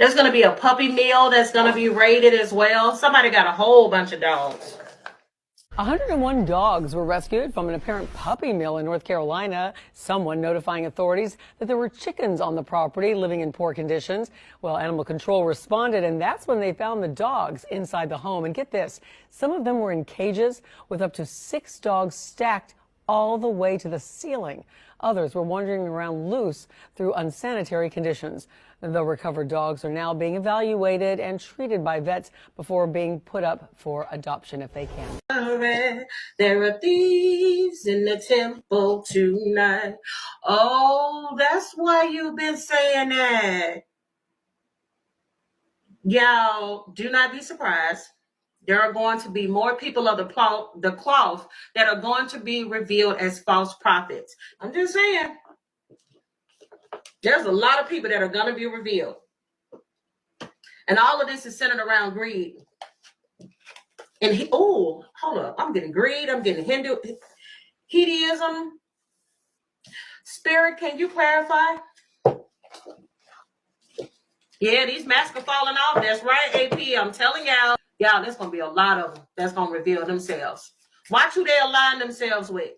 There's going to be a puppy meal that's going to be raided as well. Somebody got a whole bunch of dogs. 101 dogs were rescued from an apparent puppy mill in North Carolina. Someone notifying authorities that there were chickens on the property living in poor conditions. Well, animal control responded, and that's when they found the dogs inside the home. And get this, some of them were in cages with up to 6 dogs stacked all the way to the ceiling. Others were wandering around loose through unsanitary conditions. The recovered dogs are now being evaluated and treated by vets before being put up for adoption if they can. There are thieves in the temple tonight. Oh, that's why you've been saying that. Y'all, do not be surprised. There are going to be more people of the cloth that are going to be revealed as false prophets. I'm just saying. There's a lot of people that are going to be revealed. And all of this is centered around greed. And hold up. I'm getting greed. I'm getting Hinduism. Spirit, can you clarify? Yeah, these masks are falling off. That's right, AP. I'm telling y'all. Y'all, there's going to be a lot of them that's going to reveal themselves. Watch who they align themselves with.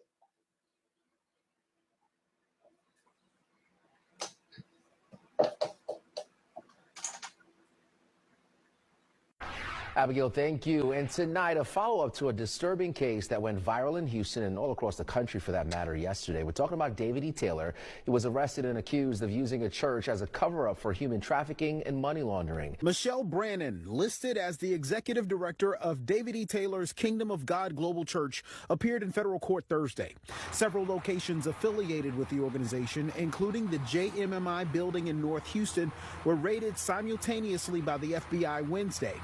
Abigail, thank you. And tonight, a follow-up to a disturbing case that went viral in Houston and all across the country for that matter yesterday. We're talking about David E. Taylor. He was arrested and accused of using a church as a cover-up for human trafficking and money laundering. Michelle Brannon, listed as the executive director of David E. Taylor's Kingdom of God Global Church, appeared in federal court Thursday. Several locations affiliated with the organization, including the JMMI building in North Houston, were raided simultaneously by the FBI Wednesday.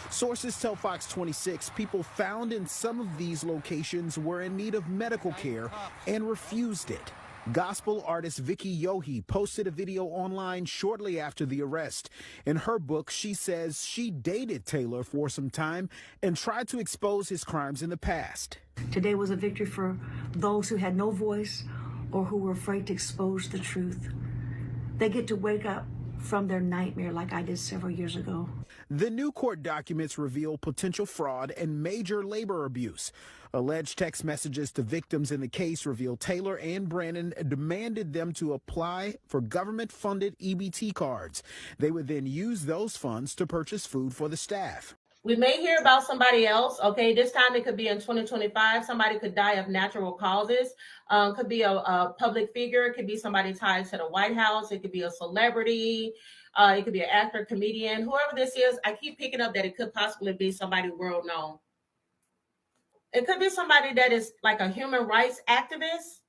Sources tell Fox 26 people found in some of these locations were in need of medical care and refused it. Gospel artist Vicky Yohe posted a video online shortly after the arrest. In her book, she says she dated Taylor for some time and tried to expose his crimes in the past. Today was a victory for those who had no voice or who were afraid to expose the truth. They get to wake up from their nightmare like I did several years ago. The new court documents reveal potential fraud and major labor abuse. Alleged text messages to victims in the case reveal Taylor and Brannon demanded them to apply for government-funded EBT cards. They would then use those funds to purchase food for the staff. We may hear about somebody else, okay? This time it could be in 2025. Somebody could die of natural causes. Could be a public figure. It could be somebody tied to the White House. It could be a celebrity. It could be an actor, comedian. Whoever this is, I keep picking up that it could possibly be somebody world known. It could be somebody that is like a human rights activist.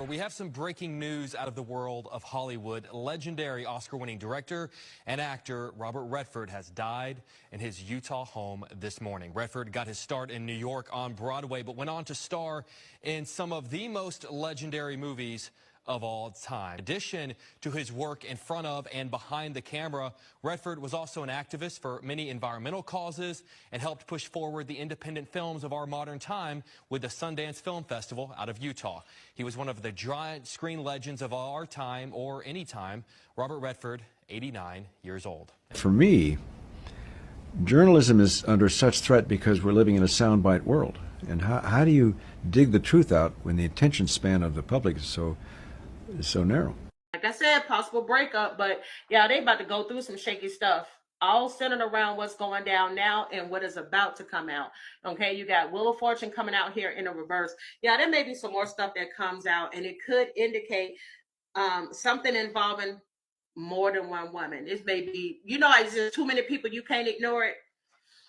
We have some breaking news out of the world of Hollywood. Legendary Oscar-winning director and actor Robert Redford has died in his Utah home this morning. Redford got his start in New York on Broadway, but went on to star in some of the most legendary movies of all time. In addition to his work in front of and behind the camera, Redford was also an activist for many environmental causes and helped push forward the independent films of our modern time with the Sundance Film Festival out of Utah. He was one of the giant screen legends of our time or any time. Robert Redford, 89 years old. For me, journalism is under such threat because we're living in a soundbite world. And how do you dig the truth out when the attention span of the public is so narrow? Like I said, possible breakup, but yeah, they about to go through some shaky stuff. All centered around what's going down now and what is about to come out. Okay, you got Wheel of Fortune coming out here in the reverse. Yeah, there may be some more stuff that comes out, and it could indicate something involving more than one woman. This may be, it's just too many people, you can't ignore it.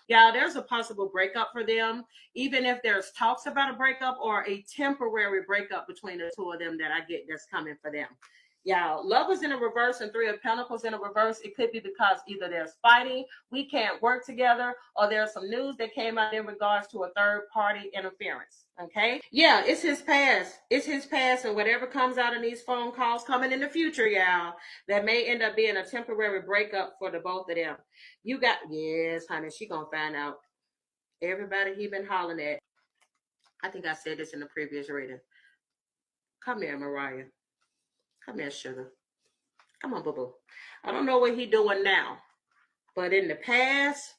Yeah, there's a possible breakup for them, even if there's talks about a breakup or a temporary breakup between the two of them that I get that's coming for them. Yeah, Lovers in a reverse and Three of Pentacles in a reverse. It could be because either there's fighting, we can't work together, or there's some news that came out in regards to a third party interference. Okay? Yeah, it's his past. It's his past, and whatever comes out in these phone calls coming in the future, y'all, that may end up being a temporary breakup for the both of them. Yes, honey, she gonna find out. Everybody he been hollering at. I think I said this in the previous reading. Come here, Mariah. Come here, sugar. Come on, boo-boo. I don't know what he doing now, but in the past,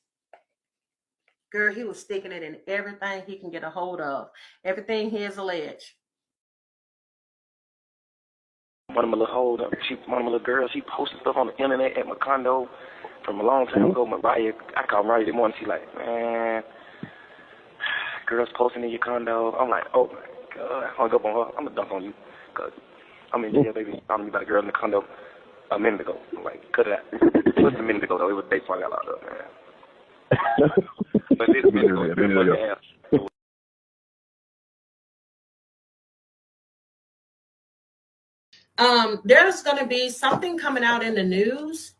girl, he was sticking it in everything he can get a hold of. Everything he is alleged. One of my little one of my little girls, she posted stuff on the internet at my condo from a long time ago. Mariah, I called Mariah this morning. She like, man, girls posting in your condo. I'm like, oh my God. I hung up on her. I'm gonna dunk on you, cause I'm in jail, baby. Found me by the girl in the condo a minute ago. I'm like, cut it out. Just a minute ago though. It was day before I got locked up, man. But this minute ago, it's been a month and a half. There's going to be something coming out in the news,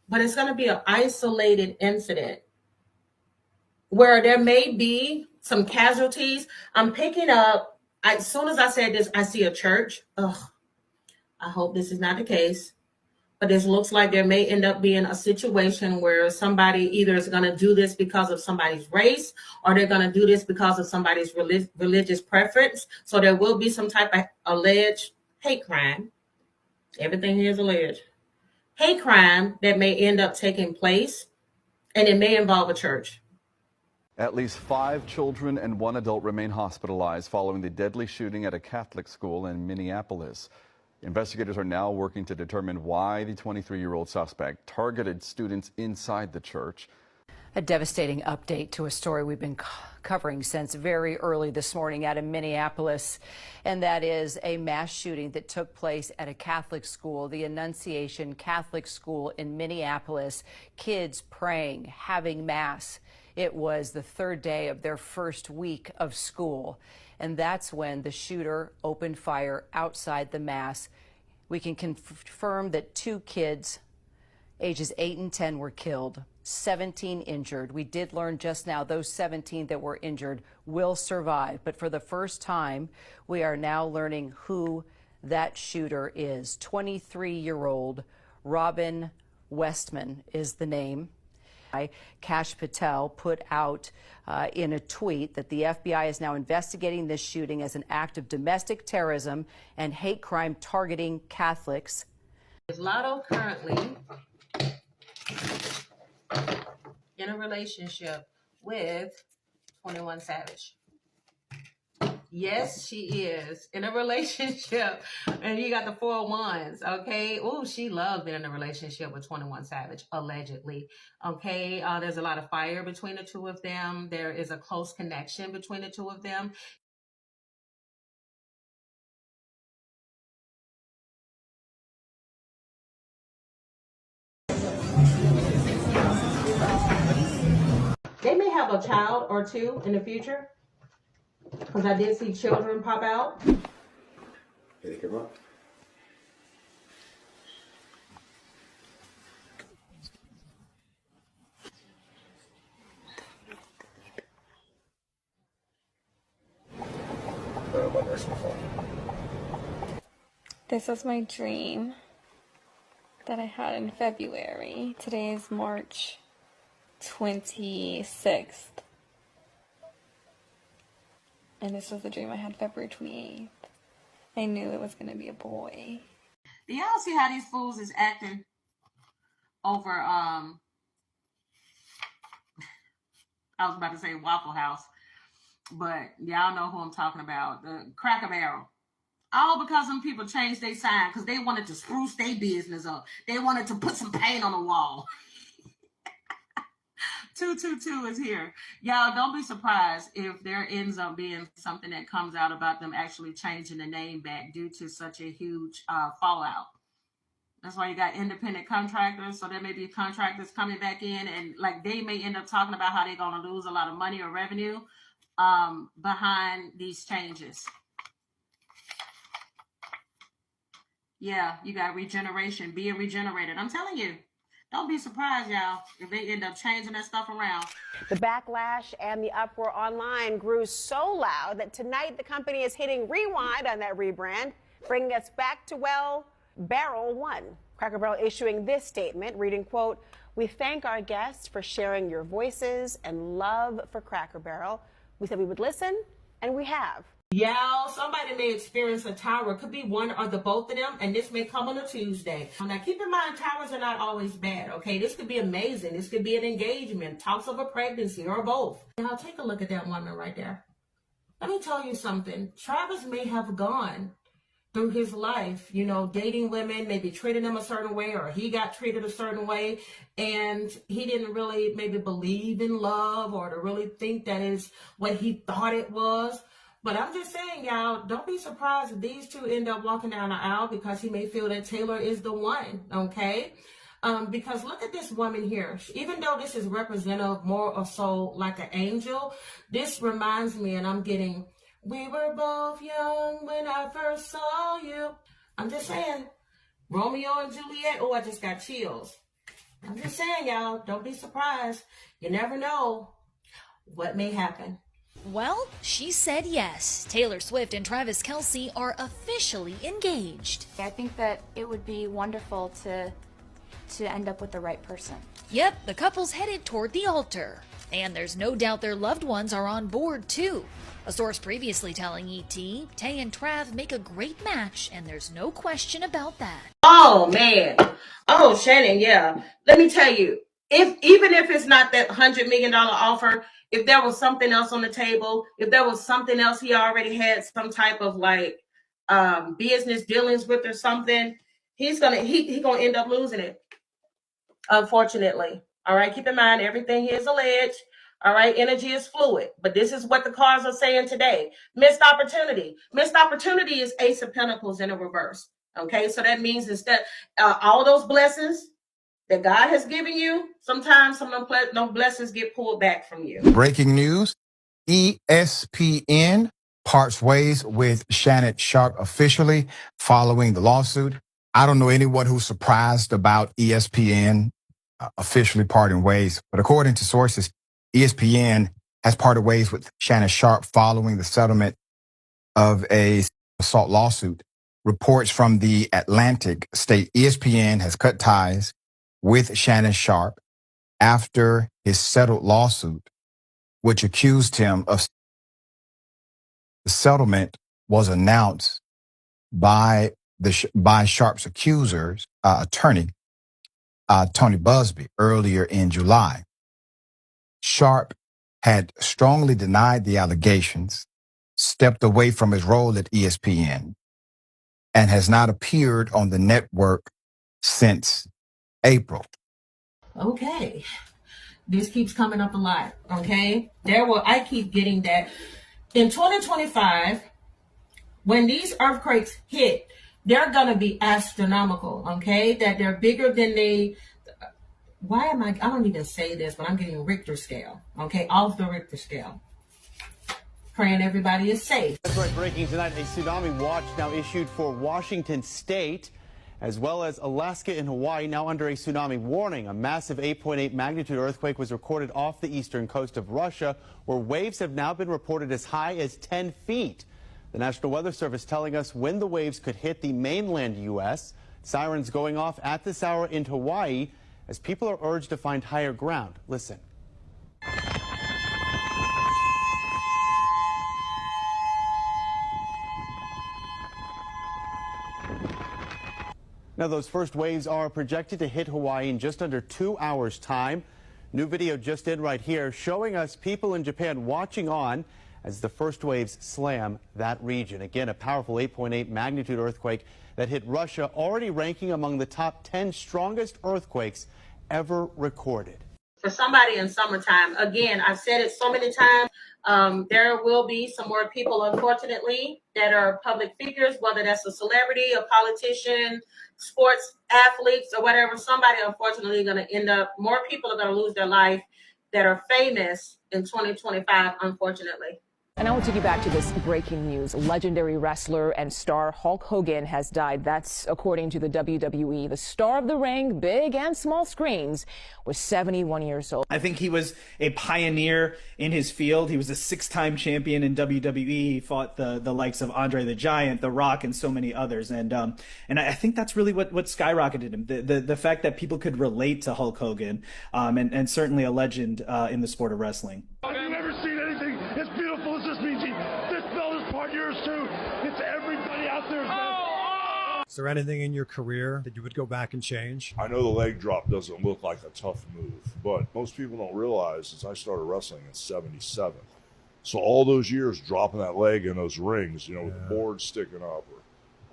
but it's going to be an isolated incident where there may be some casualties. I'm picking up, as soon as I said this, I see a church. Ugh, I hope this is not the case, but this looks like there may end up being a situation where somebody either is going to do this because of somebody's race, or they're going to do this because of somebody's religious preference. So there will be some type of alleged hate crime. Everything here is alleged. Hate crime that may end up taking place, and it may involve a church. At least 5 children and 1 adult remain hospitalized following the deadly shooting at a Catholic school in Minneapolis. Investigators are now working to determine why the 23-year-old suspect targeted students inside the church. A devastating update to a story we've been covering since very early this morning out of Minneapolis, and that is a mass shooting that took place at a Catholic school, the Annunciation Catholic School in Minneapolis. Kids praying, having mass. It was the 3rd day of their first week of school, and that's when the shooter opened fire outside the mass. We can confirm that 2 kids, ages 8 and 10, were killed, 17 injured. We did learn just now those 17 that were injured will survive. But for the first time, we are now learning who that shooter is. 23-year-old Robin Westman is the name. Kash Patel put out in a tweet that the FBI is now investigating this shooting as an act of domestic terrorism and hate crime targeting Catholics. Lotto currently in a relationship with 21 Savage. Yes, she is in a relationship, and you got the 4 ones, okay? Oh, she loves being in a relationship with 21 Savage, allegedly, okay? There's a lot of fire between the 2 of them. There is a close connection between the 2 of them. They may have a child or 2 in the future, because I did see children pop out. Here they come up. This was my dream that I had in February. Today is March 26th. And this was the dream I had February 28th. I knew it was going to be a boy. Do y'all see how these fools is acting over, I was about to say Waffle House, but y'all know who I'm talking about, the Cracker Barrel. All because some people changed their sign because they wanted to spruce their business up. They wanted to put some paint on the wall. 222 is here. Y'all, don't be surprised if there ends up being something that comes out about them actually changing the name back due to such a huge fallout. That's why you got independent contractors. So there may be contractors coming back in, and like they may end up talking about how they're going to lose a lot of money or revenue behind these changes. Yeah, you got regeneration, being regenerated. I'm telling you. Don't be surprised, y'all, if they end up changing that stuff around. The backlash and the uproar online grew so loud that tonight the company is hitting rewind on that rebrand, bringing us back to, well, Barrel 1. Cracker Barrel issuing this statement, reading, quote, "We thank our guests for sharing your voices and love for Cracker Barrel. We said we would listen, and we have. Yeah, somebody may experience a tower. It could be one or the both of them, and this may come on a Tuesday. Now, keep in mind, towers are not always bad, okay? This could be amazing. This could be an engagement, talks of a pregnancy, or both. Now, take a look at that woman right there. Let me tell you something. Travis may have gone through his life, you know, dating women, maybe treating them a certain way, or he got treated a certain way, and he didn't really maybe believe in love or to really think that is what he thought it was. But I'm just saying, y'all, don't be surprised if these two end up walking down the aisle, because he may feel that Taylor is the one, okay? Because look at this woman here. Even though this is representative more or so like an angel, this reminds me, and I'm getting, we were both young when I first saw you. I'm just saying, Romeo and Juliet. Oh, I just got chills. I'm just saying, y'all, don't be surprised. You never know what may happen. Well, she said yes. Taylor Swift and Travis Kelce are officially engaged. I think that it would be wonderful to end up with the right person. Yep, the couple's headed toward the altar. And there's no doubt their loved ones are on board, too. A source previously telling ET, Tay and Trav make a great match, and there's no question about that. Oh, man. Oh, Shannon, yeah. Let me tell you, even if it's not that $100 million offer, if there was something else on the table, if there was something else he already had some type of like business dealings with or something, he's gonna end up losing it, unfortunately. All right, keep in mind everything is alleged. All right, energy is fluid, but this is what the cards are saying today. Missed opportunity. Missed opportunity is Ace of Pentacles in a reverse. Okay, so that means instead all those blessings that God has given you, sometimes some of those blessings get pulled back from you. Breaking news, ESPN parts ways with Shannon Sharpe officially following the lawsuit. I don't know anyone who's surprised about ESPN officially parting ways, but according to sources, ESPN has parted ways with Shannon Sharpe following the settlement of a assault lawsuit. Reports from the Atlantic state ESPN has cut ties with Shannon Sharpe after his settled lawsuit, which accused him of. The settlement was announced by Sharpe's accusers, attorney Tony Busby, earlier in July. Sharpe had strongly denied the allegations, stepped away from his role at ESPN, and has not appeared on the network since April. Okay. This keeps coming up a lot, okay? I keep getting that. In 2025, when these earthquakes hit, they're going to be astronomical, okay? That they're bigger than I don't even say this, but I'm getting Richter scale, okay? Off the Richter scale. Praying everybody is safe. That's right, breaking tonight, a tsunami watch now issued for Washington State, as well as Alaska and Hawaii, now under a tsunami warning. A massive 8.8 magnitude earthquake was recorded off the eastern coast of Russia, where waves have now been reported as high as 10 feet. The National Weather Service telling us when the waves could hit the mainland U.S. Sirens going off at this hour in Hawaii as people are urged to find higher ground. Listen. Now, those first waves are projected to hit Hawaii in just under 2 hours' time. New video just in right here showing us people in Japan watching on as the first waves slam that region. Again, a powerful 8.8 magnitude earthquake that hit Russia, already ranking among the top 10 strongest earthquakes ever recorded. For somebody in summertime, again, I've said it so many times, there will be some more people, unfortunately, that are public figures, whether that's a celebrity, a politician, sports athletes, or whatever. Somebody, unfortunately, going to end up, more people are going to lose their life that are famous in 2025, unfortunately. And I want to take you back to this breaking news. Legendary wrestler and star Hulk Hogan has died. That's according to the WWE. The star of the ring, big and small screens, was 71 years old. I think he was a pioneer in his field. He was a 6-time champion in WWE. He fought the likes of Andre the Giant, The Rock, and so many others. And I think that's really what skyrocketed him. The fact that people could relate to Hulk Hogan, and certainly a legend in the sport of wrestling. Have you ever seen anything as beautiful as this, Miji? This belt is part of your Is there anything in your career that you would go back and change? I know the leg drop doesn't look like a tough move, but most people don't realize since I started wrestling in '77. So all those years dropping that leg in those rings, with the board sticking up or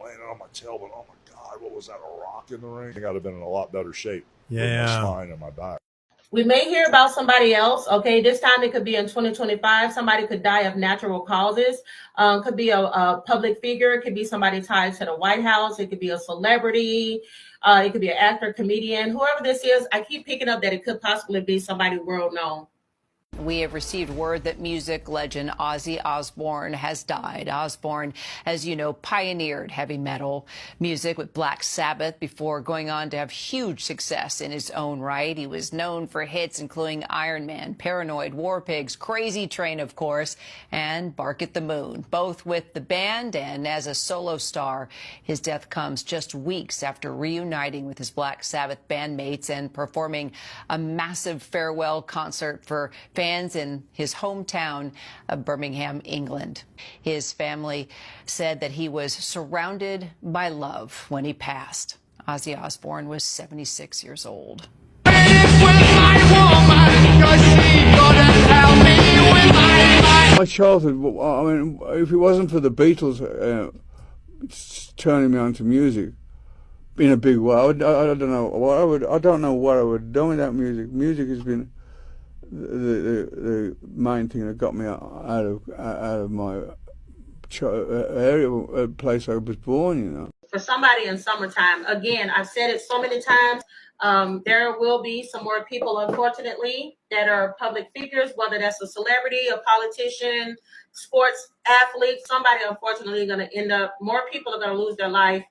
laying on my tailbone, oh my God, what was that, a rock in the ring? I think I'd have been in a lot better shape with my spine and my back. We may hear about somebody else, okay? This time it could be in 2025. Somebody could die of natural causes. Could be a public figure. It could be somebody tied to the White House. It could be a celebrity. It could be an actor, comedian. Whoever this is, I keep picking up that it could possibly be somebody world known. We have received word that music legend Ozzy Osbourne has died. Osbourne, as you know, pioneered heavy metal music with Black Sabbath before going on to have huge success in his own right. He was known for hits including Iron Man, Paranoid, War Pigs, Crazy Train, of course, and Bark at the Moon, both with the band and as a solo star. His death comes just weeks after reuniting with his Black Sabbath bandmates and performing a massive farewell concert for fans in his hometown of Birmingham, England. His family said that he was surrounded by love when he passed. Ozzy Osbourne was 76 years old. My childhood, I mean, if it wasn't for the Beatles turning me on to music in a big way, I don't know what I would do without music. Music has been the main thing that got me out of my area, place I was born, For somebody in summertime, again, I've said it so many times, there will be some more people, unfortunately, that are public figures, whether that's a celebrity, a politician, sports athlete, somebody unfortunately going to end up, more people are going to lose their life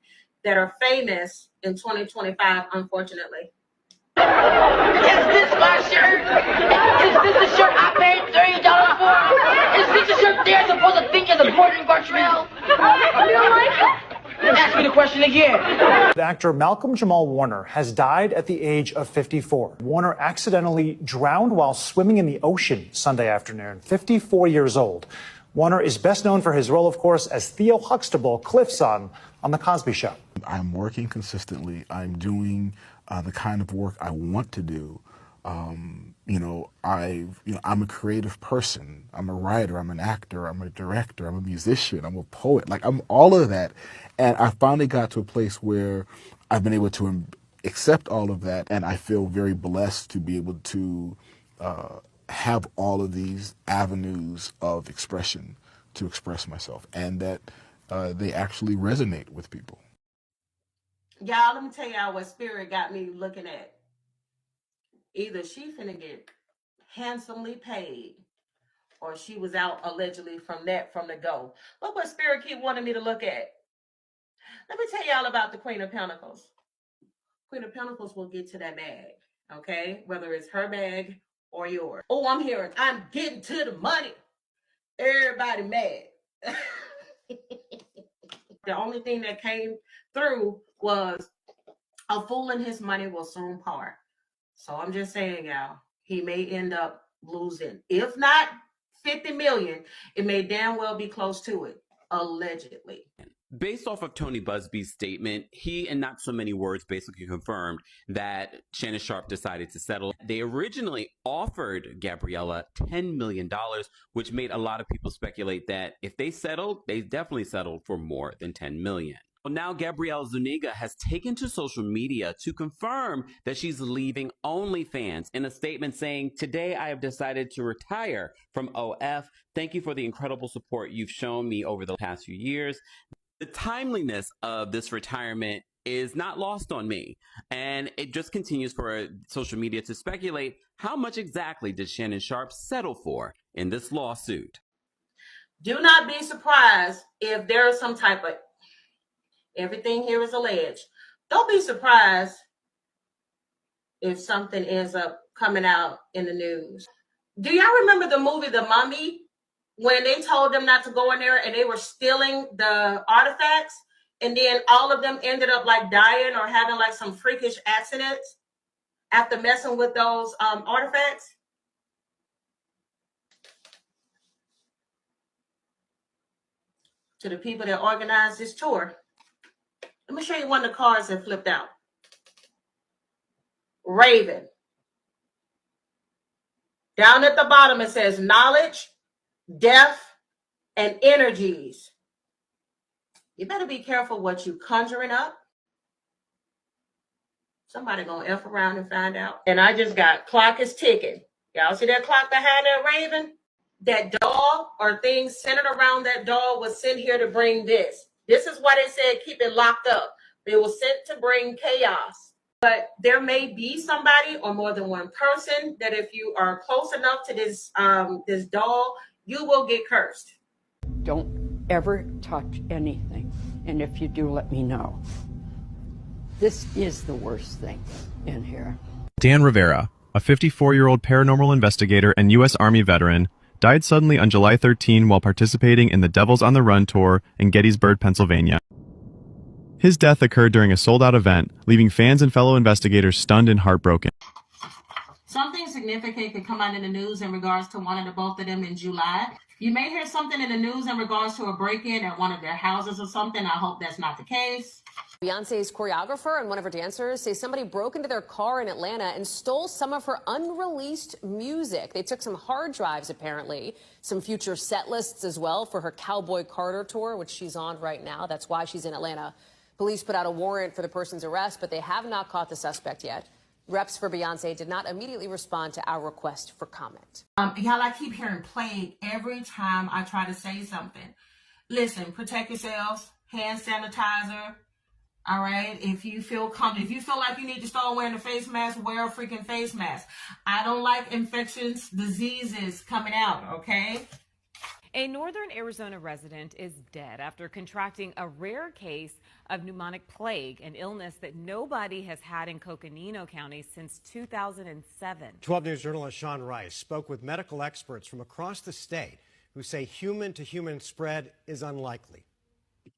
that are famous in 2025, unfortunately. Is this my shirt? Is this the shirt I paid $30 for? Is this the shirt they're supposed to think is important, Gartrell? You don't like it? Ask me the question again. Actor Malcolm Jamal Warner has died at the age of 54. Warner accidentally drowned while swimming in the ocean Sunday afternoon, 54 years old. Warner is best known for his role, of course, as Theo Huxtable, Cliff's son, on The Cosby Show. I'm working consistently. I'm doing the kind of work I want to do. I'm a creative person. I'm a writer. I'm an actor. I'm a director. I'm a musician. I'm a poet. Like, I'm all of that. And I finally got to a place where I've been able to accept all of that, and I feel very blessed to be able to have all of these avenues of expression to express myself, and that they actually resonate with people. Y'all, let me tell y'all what Spirit got me looking at. Either she finna get handsomely paid, or she was out allegedly from the go. Look what Spirit keep wanting me to look at. Let me tell y'all about the Queen of Pentacles. Queen of Pentacles will get to that bag, okay? Whether it's her bag or yours. Oh, I'm hearing, I'm getting to the money. Everybody mad. The only thing that came through was a fool and his money will soon part. So I'm just saying, y'all, he may end up losing. If not 50 million, it may damn well be close to it, allegedly. Based off of Tony Busby's statement, he, in not so many words, basically confirmed that Shannon Sharpe decided to settle. They originally offered Gabriella $10 million, which made a lot of people speculate that if they settled, they definitely settled for more than $10 million. Well, now Gabrielle Zuniga has taken to social media to confirm that she's leaving OnlyFans in a statement saying, "Today I have decided to retire from OF. Thank you for the incredible support you've shown me over the past few years." The timeliness of this retirement is not lost on me, and it just continues for social media to speculate how much exactly did Shannon Sharpe settle for in this lawsuit. Do not be surprised if there is some type of, everything here is alleged. Don't be surprised if something ends up coming out in the news. Do y'all remember the movie The Mummy? When they told them not to go in there and they were stealing the artifacts, and then all of them ended up like dying or having like some freakish accidents after messing with those artifacts? To the people that organized this tour, Let me show you one of the cards that flipped out. Raven. Down at the bottom, it says knowledge, death, and energies. You better be careful what you conjuring up. Somebody gonna F around and find out. And I just got clock is ticking. Y'all see that clock behind that raven? That doll or things centered around that doll was sent here to bring this. This is why they said keep it locked up. They were sent to bring chaos. But there may be somebody or more than one person that if you are close enough to this doll, you will get cursed. Don't ever touch anything. And if you do, let me know. This is the worst thing in here. Dan Rivera, a 54-year-old paranormal investigator and U.S. Army veteran, died suddenly on July 13 while participating in the Devils on the Run tour in Gettysburg, Pennsylvania. His death occurred during a sold-out event, leaving fans and fellow investigators stunned and heartbroken. Something significant could come out in the news in regards to one of the both of them in July. You may hear something in the news in regards to a break-in at one of their houses or something. I hope that's not the case. Beyonce's choreographer and one of her dancers say somebody broke into their car in Atlanta and stole some of her unreleased music. They took some hard drives, apparently, some future set lists as well for her Cowboy Carter tour, which she's on right now. That's why she's in Atlanta. Police put out a warrant for the person's arrest, but they have not caught the suspect yet. Reps for Beyonce did not immediately respond to our request for comment. Y'all, I keep hearing plague every time I try to say something. Listen, protect yourselves, hand sanitizer. All right. If you feel like you need to start wearing a face mask, wear a freaking face mask. I don't like infections, diseases coming out. OK. A northern Arizona resident is dead after contracting a rare case of pneumonic plague, an illness that nobody has had in Coconino County since 2007. 12 News journalist Sean Rice spoke with medical experts from across the state who say human-to-human spread is unlikely.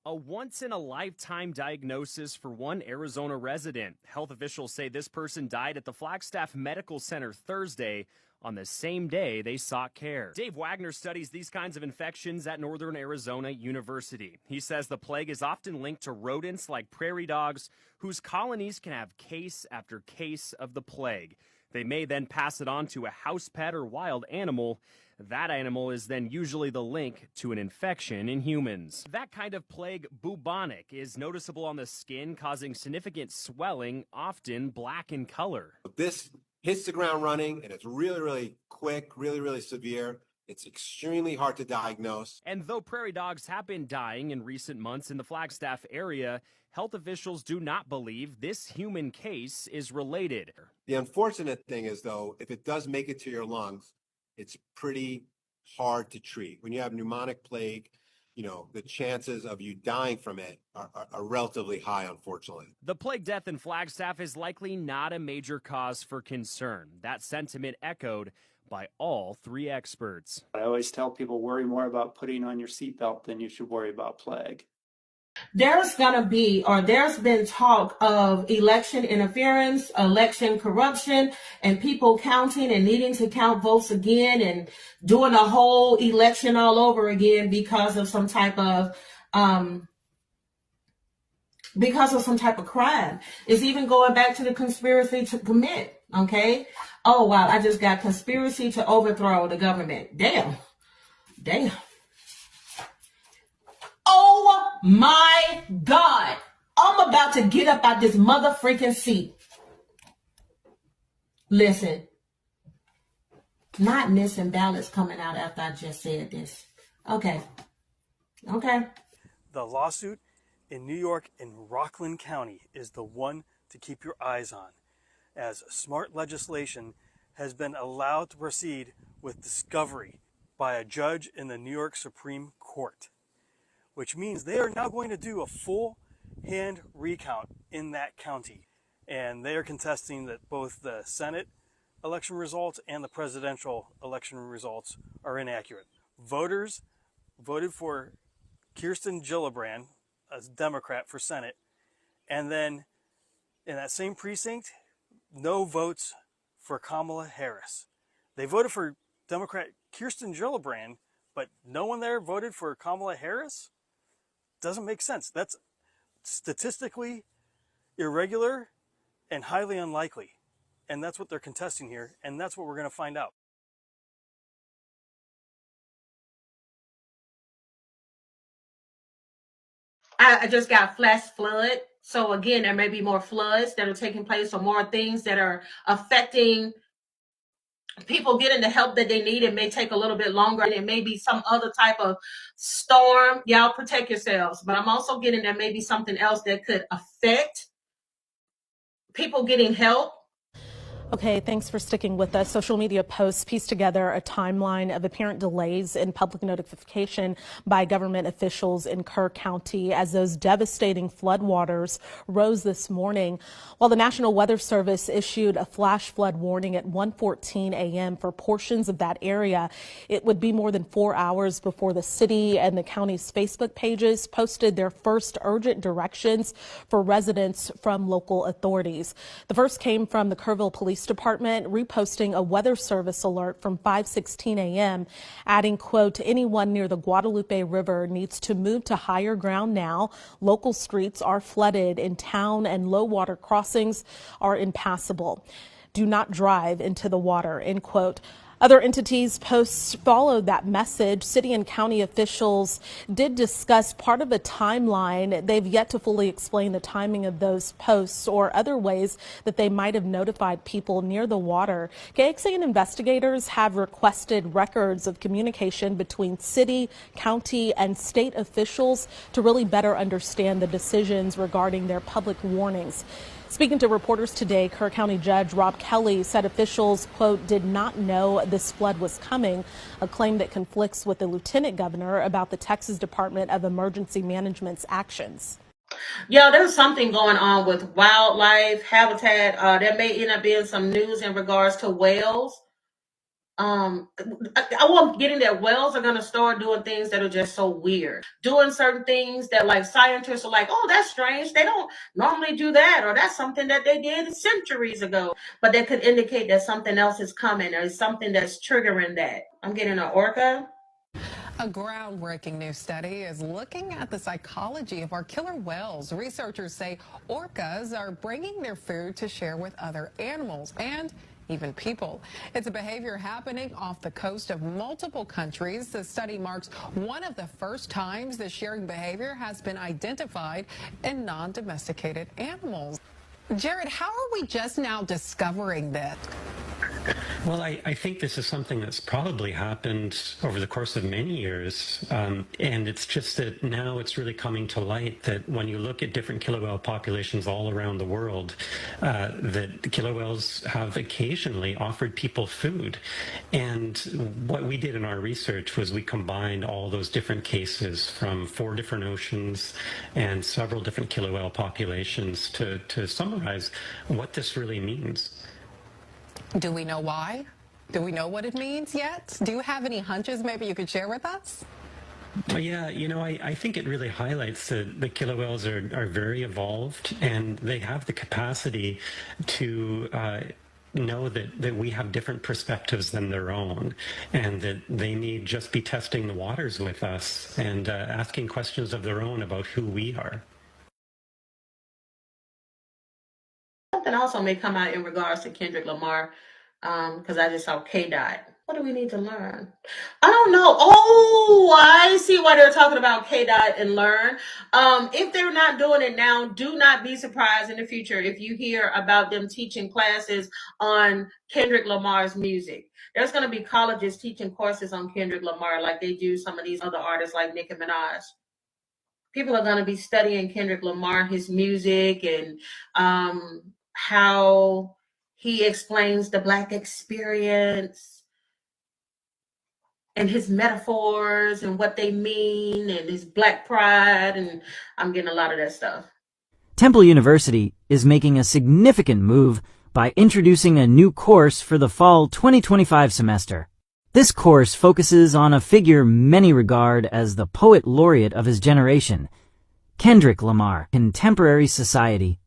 A once-in-a-lifetime diagnosis for one Arizona resident. Health officials say this person died at the Flagstaff Medical Center Thursday, on the same day they sought care. Dave Wagner studies these kinds of infections at Northern Arizona University. He says the plague is often linked to rodents like prairie dogs, whose colonies can have case after case of the plague. They may then pass it on to a house pet or wild animal. That animal is then usually the link to an infection in humans. That kind of plague, bubonic, is noticeable on the skin, causing significant swelling, often black in color. This hits the ground running, and it's really, really quick, really, really severe. It's extremely hard to diagnose. And though prairie dogs have been dying in recent months in the Flagstaff area, health officials do not believe this human case is related. The unfortunate thing is, though, if it does make it to your lungs, it's pretty hard to treat. When you have pneumonic plague, the chances of you dying from it are relatively high, unfortunately. The plague death in Flagstaff is likely not a major cause for concern. That sentiment echoed by all three experts. I always tell people worry more about putting on your seatbelt than you should worry about plague. There's been talk of election interference, election corruption, and people counting and needing to count votes again and doing a whole election all over again because of some type of crime. It's even going back to the conspiracy to commit. Okay. Oh, wow. I just got conspiracy to overthrow the government. Damn. Oh my God. I'm about to get up out this mother freaking seat. Listen, not missing ballots coming out after I just said this. Okay. The lawsuit in New York in Rockland County is the one to keep your eyes on, as smart legislation has been allowed to proceed with discovery by a judge in the New York Supreme Court, which means they are now going to do a full hand recount in that county. And they are contesting that both the Senate election results and the presidential election results are inaccurate. Voters voted for Kirsten Gillibrand, a Democrat, for Senate, and then in that same precinct, no votes for Kamala Harris. They voted for Democrat Kirsten Gillibrand, but no one there voted for Kamala Harris? Doesn't make sense. That's statistically irregular and highly unlikely. And that's what they're contesting here, and that's what we're going to find out. I just got flash flood. So again, there may be more floods that are taking place or more things that are affecting people getting the help that they need. It may take a little bit longer, and it may be some other type of storm. Y'all protect yourselves. But I'm also getting there may be something else that could affect people getting help. Okay, thanks for sticking with us. Social media posts piece together a timeline of apparent delays in public notification by government officials in Kerr County as those devastating floodwaters rose this morning. While the National Weather Service issued a flash flood warning at 1:14 a.m. for portions of that area, it would be more than 4 hours before the city and the county's Facebook pages posted their first urgent directions for residents from local authorities. The first came from the Kerrville Police Department reposting a weather service alert from 5:16 a.m., adding, quote, anyone near the Guadalupe River needs to move to higher ground now. Local streets are flooded in town and low water crossings are impassable. Do not drive into the water, end quote. Other entities' posts followed that message. City and county officials did discuss part of a timeline. They've yet to fully explain the timing of those posts or other ways that they might have notified people near the water. KXAN investigators have requested records of communication between city, county, and state officials to really better understand the decisions regarding their public warnings. Speaking to reporters today, Kerr County Judge Rob Kelly said officials, quote, did not know this flood was coming, a claim that conflicts with the lieutenant governor about the Texas Department of Emergency Management's actions. Yeah, there's something going on with wildlife habitat. There may end up being some news in regards to whales. I won't get in there. Whales are going to start doing things that are just so weird. Doing certain things that like scientists are like, oh, that's strange. They don't normally do that. Or that's something that they did centuries ago. But that could indicate that something else is coming or something that's triggering that. I'm getting an orca. A groundbreaking new study is looking at the psychology of our killer whales. Researchers say orcas are bringing their food to share with other animals and even people. It's a behavior happening off the coast of multiple countries. The study marks one of the first times the sharing behavior has been identified in non-domesticated animals. Jared, how are we just now discovering this? Well, I think this is something that's probably happened over the course of many years. And it's just that now it's really coming to light that when you look at different killer whale populations all around the world, that the killer whales have occasionally offered people food. And what we did in our research was we combined all those different cases from 4 different oceans and several different killer whale populations to summarize what this really means. Do we know why? Do we know what it means yet? Do you have any hunches maybe you could share with us? Well, yeah, I think it really highlights that the killer whales are very evolved and they have the capacity to know that we have different perspectives than their own and that they need just be testing the waters with us and asking questions of their own about who we are. Something also may come out in regards to Kendrick Lamar, because I just saw K-Dot. What do we need to learn? I don't know. Oh, I see why they're talking about K-Dot and learn. If they're not doing it now, do not be surprised in the future if you hear about them teaching classes on Kendrick Lamar's music. There's going to be colleges teaching courses on Kendrick Lamar like they do some of these other artists like Nicki Minaj. People are going to be studying Kendrick Lamar, his music, and how he explains the Black experience and his metaphors and what they mean and his Black pride. And I'm getting a lot of that stuff. Temple University is making a significant move by introducing a new course for the fall 2025 semester. This course focuses on a figure many regard as the poet laureate of his generation, Kendrick Lamar, Contemporary Society.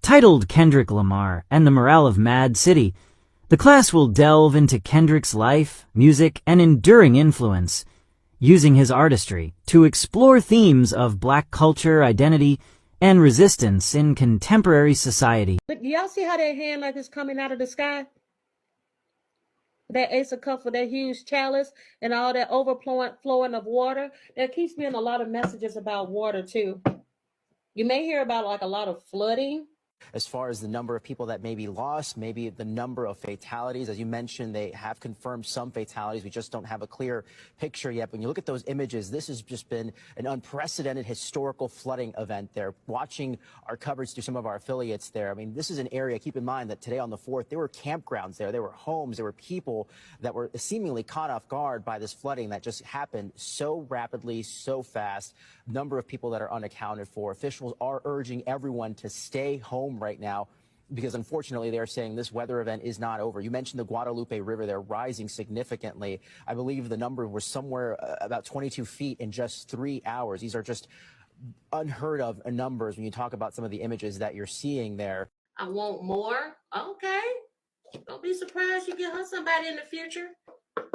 Titled Kendrick Lamar and the Morale of Mad City, the class will delve into Kendrick's life, music, and enduring influence, using his artistry to explore themes of Black culture, identity, and resistance in contemporary society. But do y'all see how that hand like is coming out of the sky? That Ace of Cups with that huge chalice and all that overflowing of water. That keeps me in a lot of messages about water too. You may hear about like a lot of flooding. As far as the number of people that may be lost, maybe the number of fatalities. As you mentioned, they have confirmed some fatalities. We just don't have a clear picture yet. When you look at those images, this has just been an unprecedented historical flooding event there. Watching our coverage through some of our affiliates there, I mean, this is an area, keep in mind that today on the 4th, there were campgrounds there were homes, there were people that were seemingly caught off guard by this flooding that just happened so rapidly, so fast. Number of people that are unaccounted for. Officials are urging everyone to stay home right now because unfortunately they're saying this weather event is not over. You mentioned the Guadalupe River there rising significantly. I believe the number was somewhere about 22 feet in just 3 hours. These are just unheard of numbers when you talk about some of the images that you're seeing there. I want more. Okay. Don't be surprised you get her somebody in the future.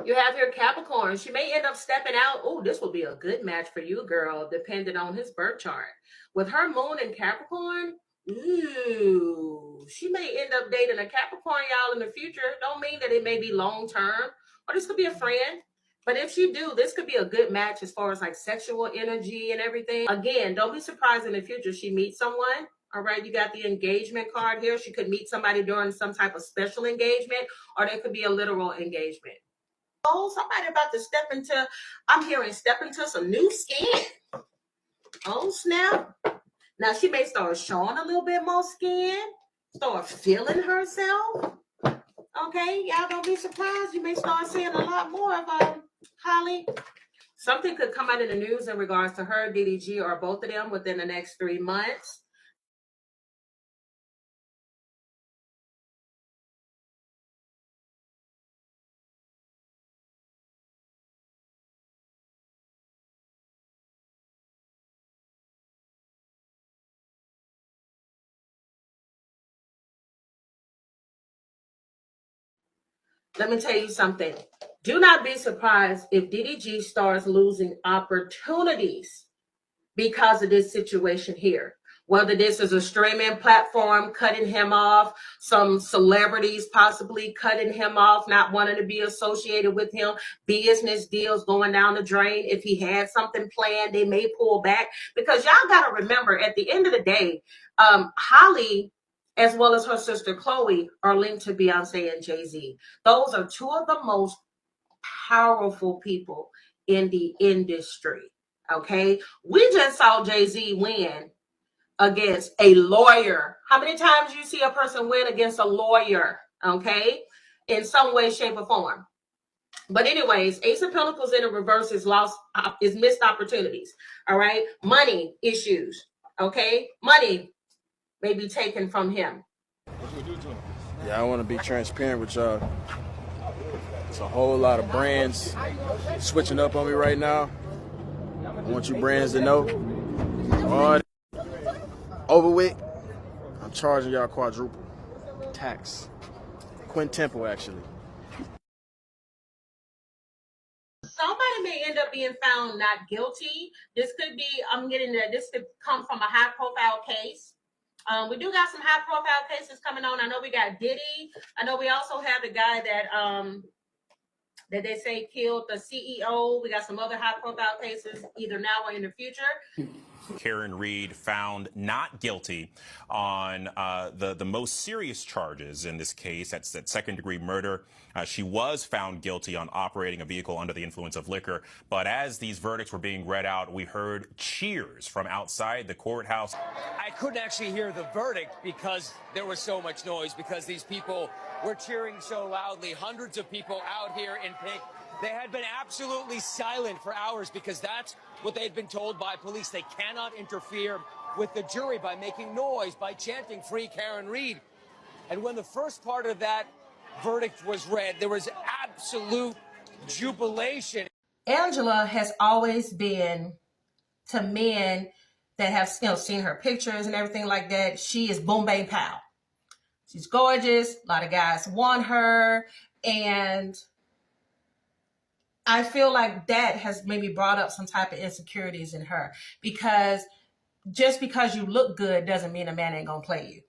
You have here Capricorn. She may end up stepping out. Oh, this will be a good match for you, girl, depending on his birth chart. With her moon in Capricorn, ooh, she may end up dating a Capricorn, y'all, in the future. Don't mean that it may be long term, or this could be a friend. But if she do, this could be a good match as far as like sexual energy and everything. Again, don't be surprised in the future she meets someone. All right, you got the engagement card here. She could meet somebody during some type of special engagement, or there could be a literal engagement. Oh, somebody about to step into, I'm hearing step into some new skin. Oh, snap. Now, she may start showing a little bit more skin, start feeling herself. Okay, y'all don't be surprised. You may start seeing a lot more of Holly. Something could come out in the news in regards to her, DDG, or both of them within the next 3 months. Let me tell you something. Do not be surprised if DDG starts losing opportunities because of this situation here. Whether this is a streaming platform cutting him off, some celebrities possibly cutting him off, not wanting to be associated with him, business deals going down the drain. If he had something planned, they may pull back. Because y'all got to remember, at the end of the day, Holly, as well as her sister Chloe, are linked to Beyonce and Jay-Z. Those are two of the most powerful people in the industry. Okay, we just saw Jay-Z win against a lawyer. How many times do you see a person win against a lawyer? Okay, in some way, shape, or form. But anyways, Ace of Pentacles in the reverse is missed opportunities. All right, money issues. Okay, money may be taken from him. Yeah, I want to be transparent with y'all. It's a whole lot of brands switching up on me right now. I want you brands to know. All over with, I'm charging y'all quadruple tax. Quintuple, actually. Somebody may end up being found not guilty. This could be, I'm getting that this could come from a high profile case. We do got some high profile cases coming on. I know we got Diddy. I know we also have the guy that they say killed the CEO. We got some other high profile cases either now or in the future. Karen Reed found not guilty on the most serious charges in this case. That's that second-degree murder. She was found guilty on operating a vehicle under the influence of liquor. But as these verdicts were being read out, we heard cheers from outside the courthouse. I couldn't actually hear the verdict because there was so much noise, because these people were cheering so loudly. Hundreds of people out here in pink. They had been absolutely silent for hours because that's what they had been told by police. They cannot interfere with the jury by making noise, by chanting "Free Karen Reed." And when the first part of that verdict was read, there was absolute jubilation. Angela has always been, to men that have seen her pictures and everything like that, she is boom, bang, pow. She's gorgeous. A lot of guys want her. And I feel like that has maybe brought up some type of insecurities in her, because just because you look good doesn't mean a man ain't gonna play you.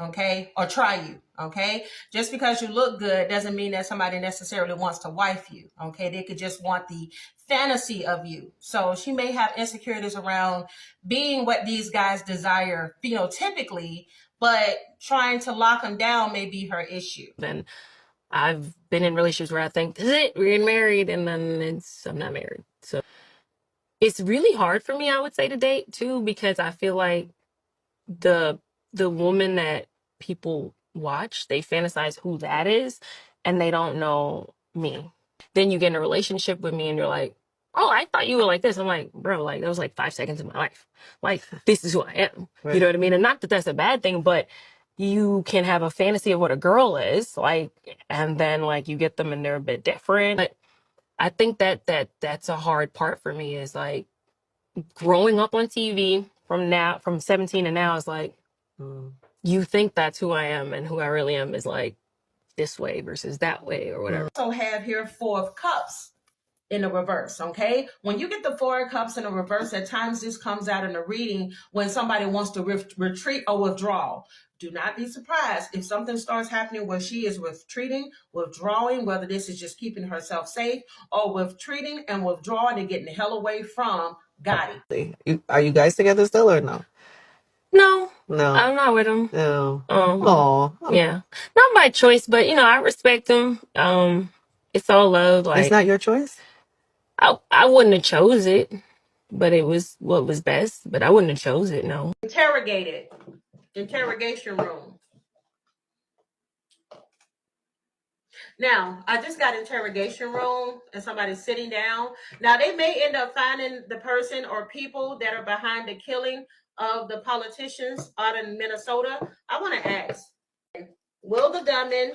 Okay, or try you. Okay, just because you look good doesn't mean that somebody necessarily wants to wife you. Okay, they could just want the fantasy of you. So she may have insecurities around being what these guys desire, phenotypically, but trying to lock them down may be her issue. Then I've been in relationships where I think, this is it, we're getting married, and then I'm not married. So it's really hard for me, I would say, to date too, because I feel like the woman that people watch, they fantasize who that is, and they don't know me. Then you get in a relationship with me and you're like, oh, I thought you were like this. I'm like, bro, like that was like 5 seconds of my life. Like, this is who I am. Right. You know what I mean? And not that that's a bad thing, but you can have a fantasy of what a girl is, like, and then like you get them and they're a bit different. But I think that's a hard part for me, is like growing up on TV from 17 and now is like, you think that's who I am, and who I really am is like this way versus that way or whatever. Also have here 4 of Cups in the reverse. Okay, when you get the 4 of Cups in the reverse, at times this comes out in the reading when somebody wants to retreat or withdraw. Do not be surprised if something starts happening where she is retreating, withdrawing, whether this is just keeping herself safe, or retreating and withdrawing and getting the hell away from Gotti. Are you guys together still or no? No, No, I'm not with him. No. Yeah, not by choice, but you know, I respect him. It's all love. Like, It's not your choice? I wouldn't have chose it, but it was what was best. But I wouldn't have chose it. No. Interrogated. Interrogation room. Now, I just got interrogation room and somebody's sitting down. Now, they may end up finding the person or people that are behind the killing of the politicians out in Minnesota. I want to ask, will the gunman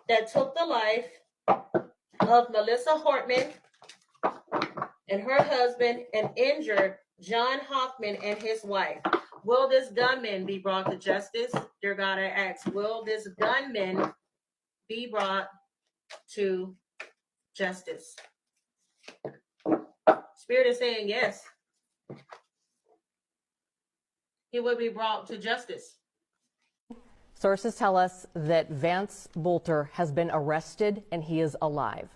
that took the life of Melissa Hortman and her husband and injured John Hoffman and his wife, will this gunman be brought to justice? Dear God, I ask, will this gunman be brought to justice? Spirit is saying yes. He will be brought to justice. Sources tell us that Vance Bolter has been arrested and he is alive.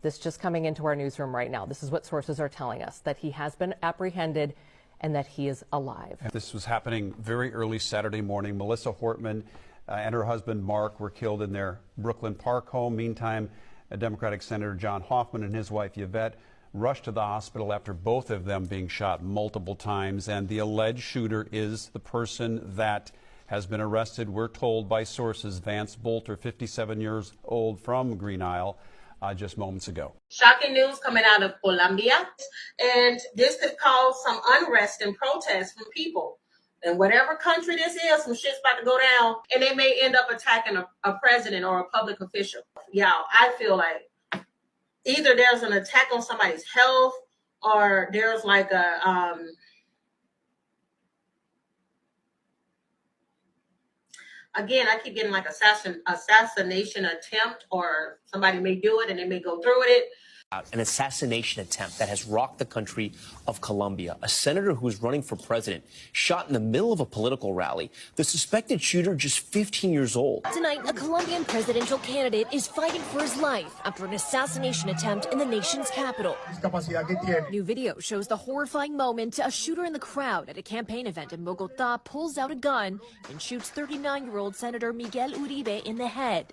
This just coming into our newsroom right now. This is what sources are telling us, that he has been apprehended and that he is alive. This was happening very early Saturday morning. Melissa Hortman and her husband Mark were killed in their Brooklyn Park home. Meantime, Democratic Senator John Hoffman and his wife Yvette rushed to the hospital after both of them being shot multiple times. And the alleged shooter is the person that has been arrested. We're told by sources, Vance Bolter, 57 years old, from Green Isle, just moments ago. Shocking news coming out of Colombia, and this could cause some unrest and protest from people. In whatever country this is, some shit's about to go down, and they may end up attacking a president or a public official. Yeah, I feel like either there's an attack on somebody's health, or there's like a again, I keep getting like assassination attempt, or somebody may do it and they may go through with it. An assassination attempt that has rocked the country of Colombia. A senator who is running for president shot in the middle of a political rally. The suspected shooter, just 15 years old. Tonight, a Colombian presidential candidate is fighting for his life after an assassination attempt in the nation's capital. New video shows the horrifying moment a shooter in the crowd at a campaign event in Bogota pulls out a gun and shoots 39-year-old Senator Miguel Uribe in the head.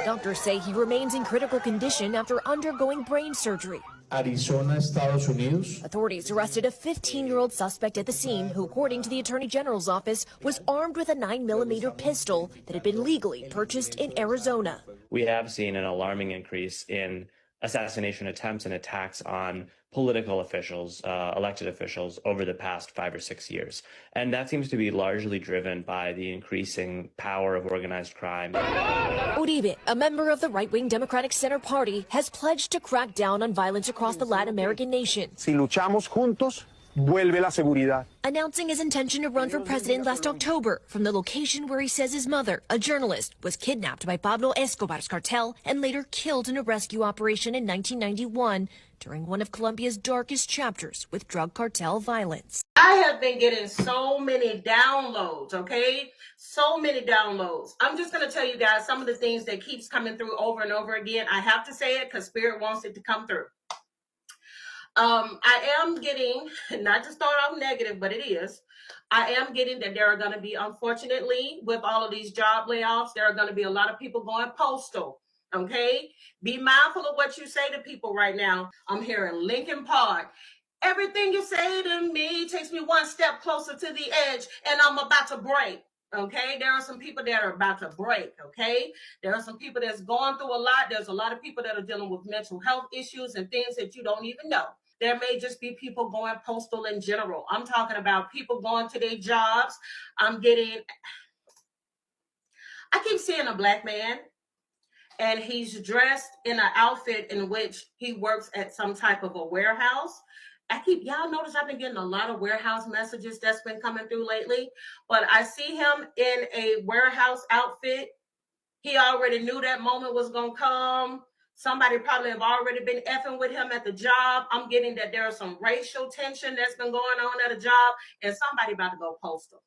Doctors say he remains in critical condition after undergoing brain surgery. Arizona, Estados Unidos. Authorities arrested a 15-year-old suspect at the scene who, according to the Attorney General's office, was armed with a 9mm pistol that had been legally purchased in Arizona. We have seen an alarming increase in assassination attempts and attacks on political officials, elected officials, over the past 5 or 6 years. And that seems to be largely driven by the increasing power of organized crime. Uribe, a member of the right-wing Democratic Center Party, has pledged to crack down on violence across the Latin American nations. Si luchamos juntos, vuelve la seguridad. Announcing his intention to run for president last October from the location where he says his mother, a journalist, was kidnapped by Pablo Escobar's cartel and later killed in a rescue operation in 1991 during one of Colombia's darkest chapters with drug cartel violence. I have been getting so many downloads, okay? So many downloads. I'm just going to tell you guys some of the things that keeps coming through over and over again. I have to say it because Spirit wants it to come through. I am getting, not to start off negative, but it is, I am getting that there are going to be, unfortunately, with all of these job layoffs, there are going to be a lot of people going postal. Okay, be mindful of what you say to people right now. I'm hearing Lincoln Park. Everything you say to me takes me one step closer to the edge, and I'm about to break. Okay, there are some people that are about to break. Okay, there are some people that's going through a lot. There's a lot of people that are dealing with mental health issues and things that you don't even know. There may just be people going postal in general. I'm talking about people going to their jobs. I keep seeing a black man, and he's dressed in an outfit in which he works at some type of a warehouse. Y'all notice I've been getting a lot of warehouse messages that's been coming through lately, but I see him in a warehouse outfit. He already knew that moment was going to come. Somebody probably have already been effing with him at the job. I'm getting that there is some racial tension that's been going on at a job, and somebody about to go postal.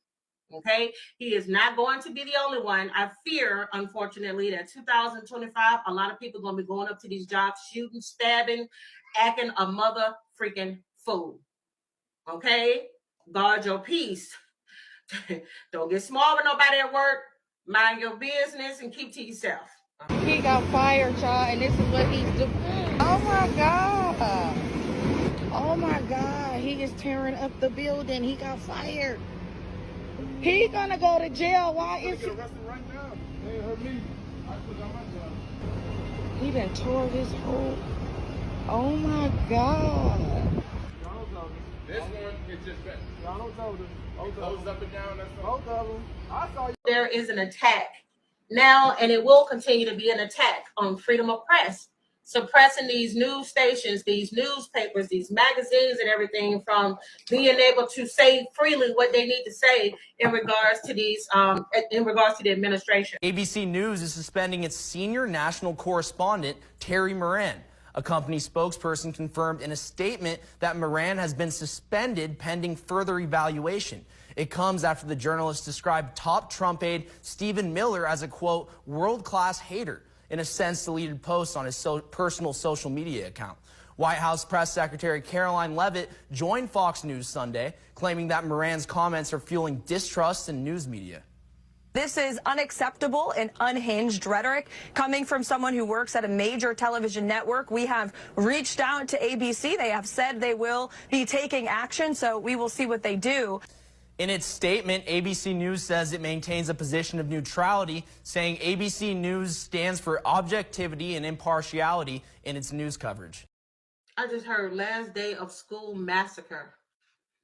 Okay, he is not going to be the only one. I fear, unfortunately, that 2025, a lot of people are going to be going up to these jobs, shooting, stabbing, acting a mother freaking fool. Okay, guard your peace. Don't get smart with nobody at work. Mind your business and keep to yourself. He got fired, y'all, and this is what he's doing. Oh my God. Oh my God. He is tearing up the building. He got fired. He gonna go to jail. Why is he? Right now. They hurt me. I put on my job. He done tore his whole. Oh my God. This one is just better. Donald Zoda. It goes up and down. That's both of them. I saw you. There is an attack now, and it will continue to be an attack on freedom of press, suppressing these news stations, these newspapers, these magazines, and everything from being able to say freely what they need to say in regards to these, in regards to the administration. ABC News is suspending its senior national correspondent, Terry Moran. A company spokesperson confirmed in a statement that Moran has been suspended pending further evaluation. It comes after the journalist described top Trump aide Stephen Miller as a, quote, world-class hater in a sense-deleted post on his personal social media account. White House Press Secretary Caroline Leavitt joined Fox News Sunday, claiming that Moran's comments are fueling distrust in news media. This is unacceptable and unhinged rhetoric coming from someone who works at a major television network. We have reached out to ABC. They have said they will be taking action, so we will see what they do. In its statement, ABC News says it maintains a position of neutrality, saying ABC News stands for objectivity and impartiality in its news coverage. I just heard last day of school massacre.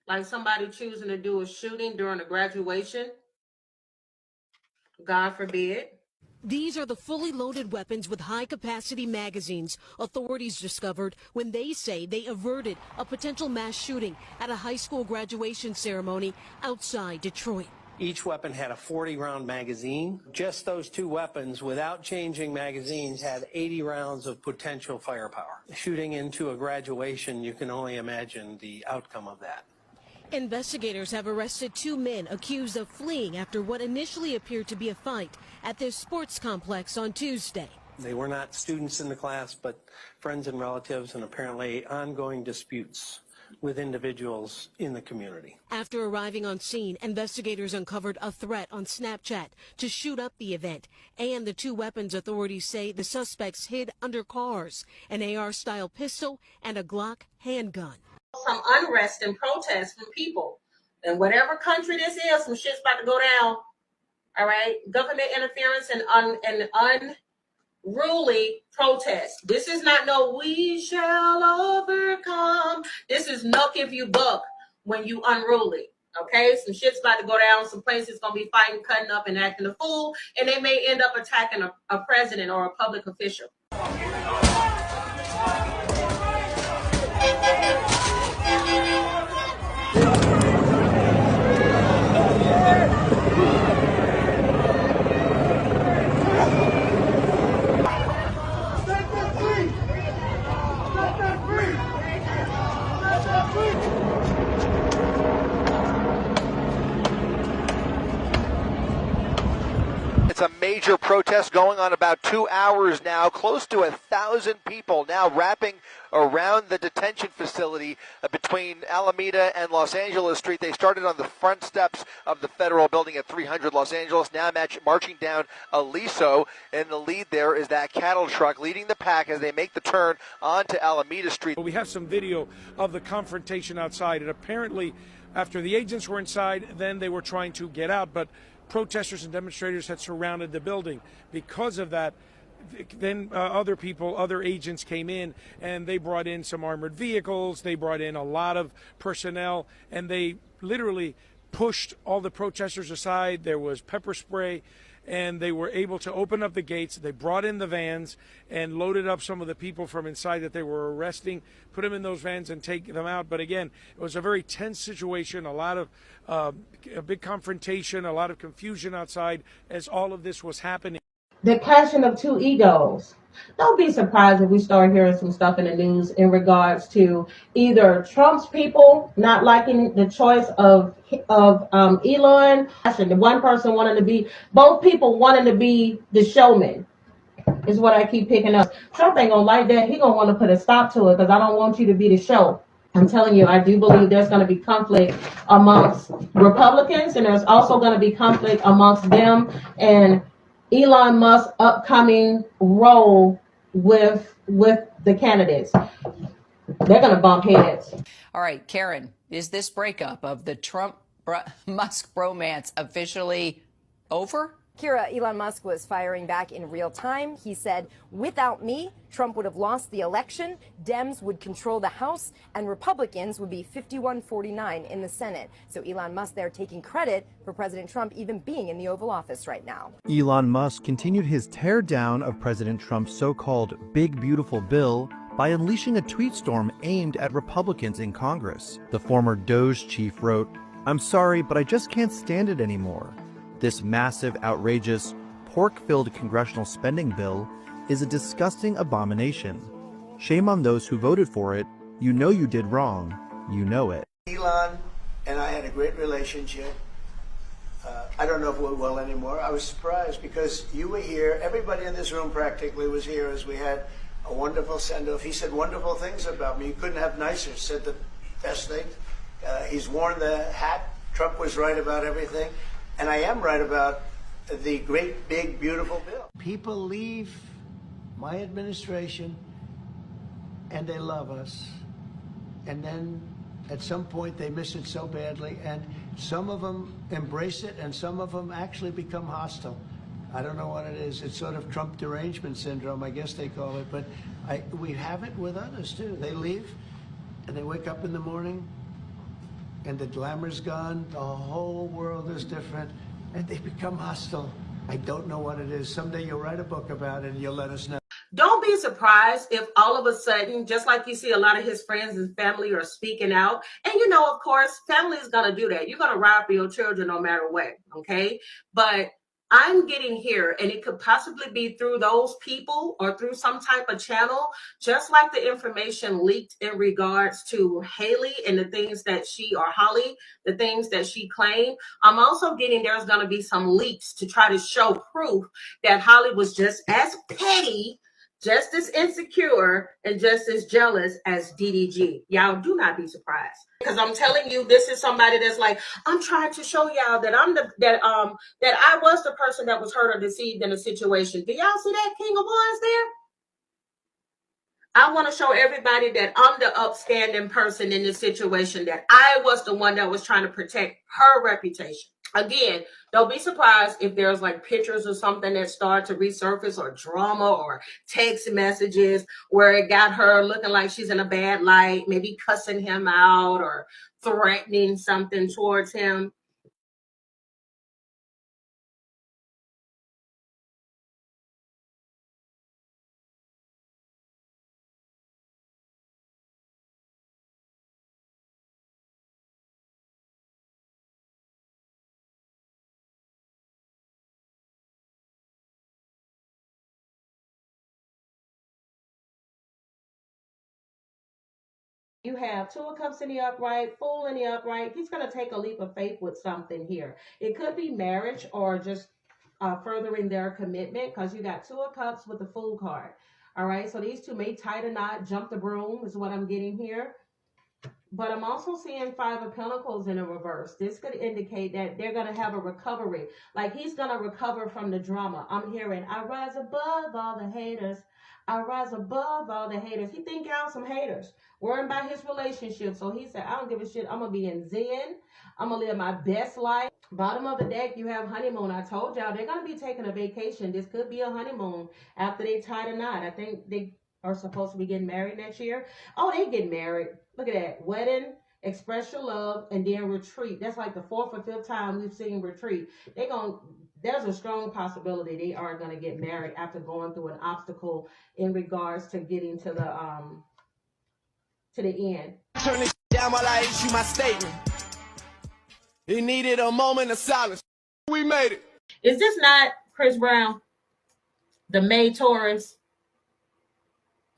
Like somebody choosing to do a shooting during a graduation. God forbid. These are the fully loaded weapons with high-capacity magazines authorities discovered when they say they averted a potential mass shooting at a high school graduation ceremony outside Detroit. Each weapon had a 40-round magazine. Just those two weapons, without changing magazines, had 80 rounds of potential firepower. Shooting into a graduation, you can only imagine the outcome of that. Investigators have arrested 2 men accused of fleeing after what initially appeared to be a fight at their sports complex on Tuesday. They were not students in the class, but friends and relatives, and apparently ongoing disputes with individuals in the community. After arriving on scene, investigators uncovered a threat on Snapchat to shoot up the event, and the 2 weapons authorities say the suspects hid under cars, an AR-style pistol and a Glock handgun. Some unrest and protest from people. In whatever country this is, some shit's about to go down. All right? Government interference and unruly protest. This is not no we shall overcome. This is nuck if you buck when you unruly. Okay? Some shit's about to go down. Some places going to be fighting, cutting up, and acting a fool. And they may end up attacking a president or a public official. It's a major protest going on about 2 hours now. Close to 1,000 people now wrapping around the detention facility between Alameda and Los Angeles Street. They started on the front steps of the federal building at 300 Los Angeles, now marching down Aliso. In the lead there is that cattle truck leading the pack as they make the turn onto Alameda Street. We have some video of the confrontation outside, and apparently after the agents were inside, then they were trying to get out, but protesters and demonstrators had surrounded the building. Because of that, then other agents came in, and they brought in some armored vehicles, they brought in a lot of personnel, and they literally pushed all the protesters aside. There was pepper spray, and they were able to open up the gates. They brought in the vans and loaded up some of the people from inside that they were arresting, put them in those vans and take them out. But again, it was a very tense situation, a lot of a big confrontation, a lot of confusion outside as all of this was happening. The clashing of two egos. Don't be surprised if we start hearing some stuff in the news in regards to either Trump's people not liking the choice of Elon, and the one person wanting to be, both people wanting to be the showman, is what I keep picking up. Trump ain't gonna like that. He gonna want to put a stop to it because I don't want you to be the show. I'm telling you, I do believe there's going to be conflict amongst Republicans, and there's also going to be conflict amongst them and Elon Musk's upcoming role with the candidates. They're going to bump heads. All right, Karen, is this breakup of the Trump-Musk bromance officially over? Kira, Elon Musk was firing back in real time. He said, without me, Trump would have lost the election, Dems would control the House, and Republicans would be 51-49 in the Senate. So Elon Musk there taking credit for President Trump even being in the Oval Office right now. Elon Musk continued his tear down of President Trump's so-called Big Beautiful Bill by unleashing a tweet storm aimed at Republicans in Congress. The former Doge chief wrote, "I'm sorry, but I just can't stand it anymore. This massive, outrageous, pork-filled congressional spending bill is a disgusting abomination. Shame on those who voted for it. You know you did wrong. You know it." Elon and I had a great relationship. I don't know if we will anymore. I was surprised because you were here. Everybody in this room practically was here as we had a wonderful send-off. He said wonderful things about me. You couldn't have nicer. Said the best things. He's worn the hat. Trump was right about everything. And I am right about the great, big, beautiful bill. People leave my administration and they love us. And then at some point they miss it so badly. And some of them embrace it and some of them actually become hostile. I don't know what it is. It's sort of Trump derangement syndrome, I guess they call it. But we have it with others too. They leave and they wake up in the morning and the glamour's gone, the whole world is different, and they become hostile. I don't know what it is. Someday you'll write a book about it and you'll let us know. Don't be surprised if all of a sudden, just like you see a lot of his friends and family are speaking out. And you know, of course, family is going to do that. You're going to ride for your children no matter what, okay? But I'm getting here, and it could possibly be through those people or through some type of channel, just like the information leaked in regards to Haley and the things that Holly, the things that she claimed. I'm also getting there's going to be some leaks to try to show proof that Holly was just as petty, just as insecure, and just as jealous as DDG. Y'all do not be surprised. Because I'm telling you, this is somebody that's like, I'm trying to show y'all that that I was the person that was hurt or deceived in a situation. Do y'all see that King of Wands there? I want to show everybody that I'm the upstanding person in this situation, that I was the one that was trying to protect her reputation. Again, don't be surprised if there's like pictures or something that start to resurface, or drama or text messages where it got her looking like she's in a bad light, maybe cussing him out or threatening something towards him. You have Two of Cups in the upright, Fool in the upright. He's going to take a leap of faith with something here. It could be marriage or just furthering their commitment, because you got Two of Cups with the Fool card. All right, so these two may tie the knot, jump the broom is what I'm getting here. But I'm also seeing Five of Pentacles in a reverse. This could indicate that they're going to have a recovery. Like he's going to recover from the drama. I'm hearing, I rise above all the haters. I rise above all the haters. He think out some haters. Worrying about his relationship. So he said, I don't give a shit. I'm going to be in Zen. I'm going to live my best life. Bottom of the deck, you have honeymoon. I told y'all they're going to be taking a vacation. This could be a honeymoon after they tie the knot. I think they are supposed to be getting married next year. Oh, they get married. Look at that. Wedding, express your love, and then retreat. That's like the 4th or 5th time we've seen retreat. There's a strong possibility they are going to get married after going through an obstacle in regards to getting to the end. Turn it down while I issue my statement. He needed a moment of silence. We made it. Is this not Chris Brown, the May Taurus?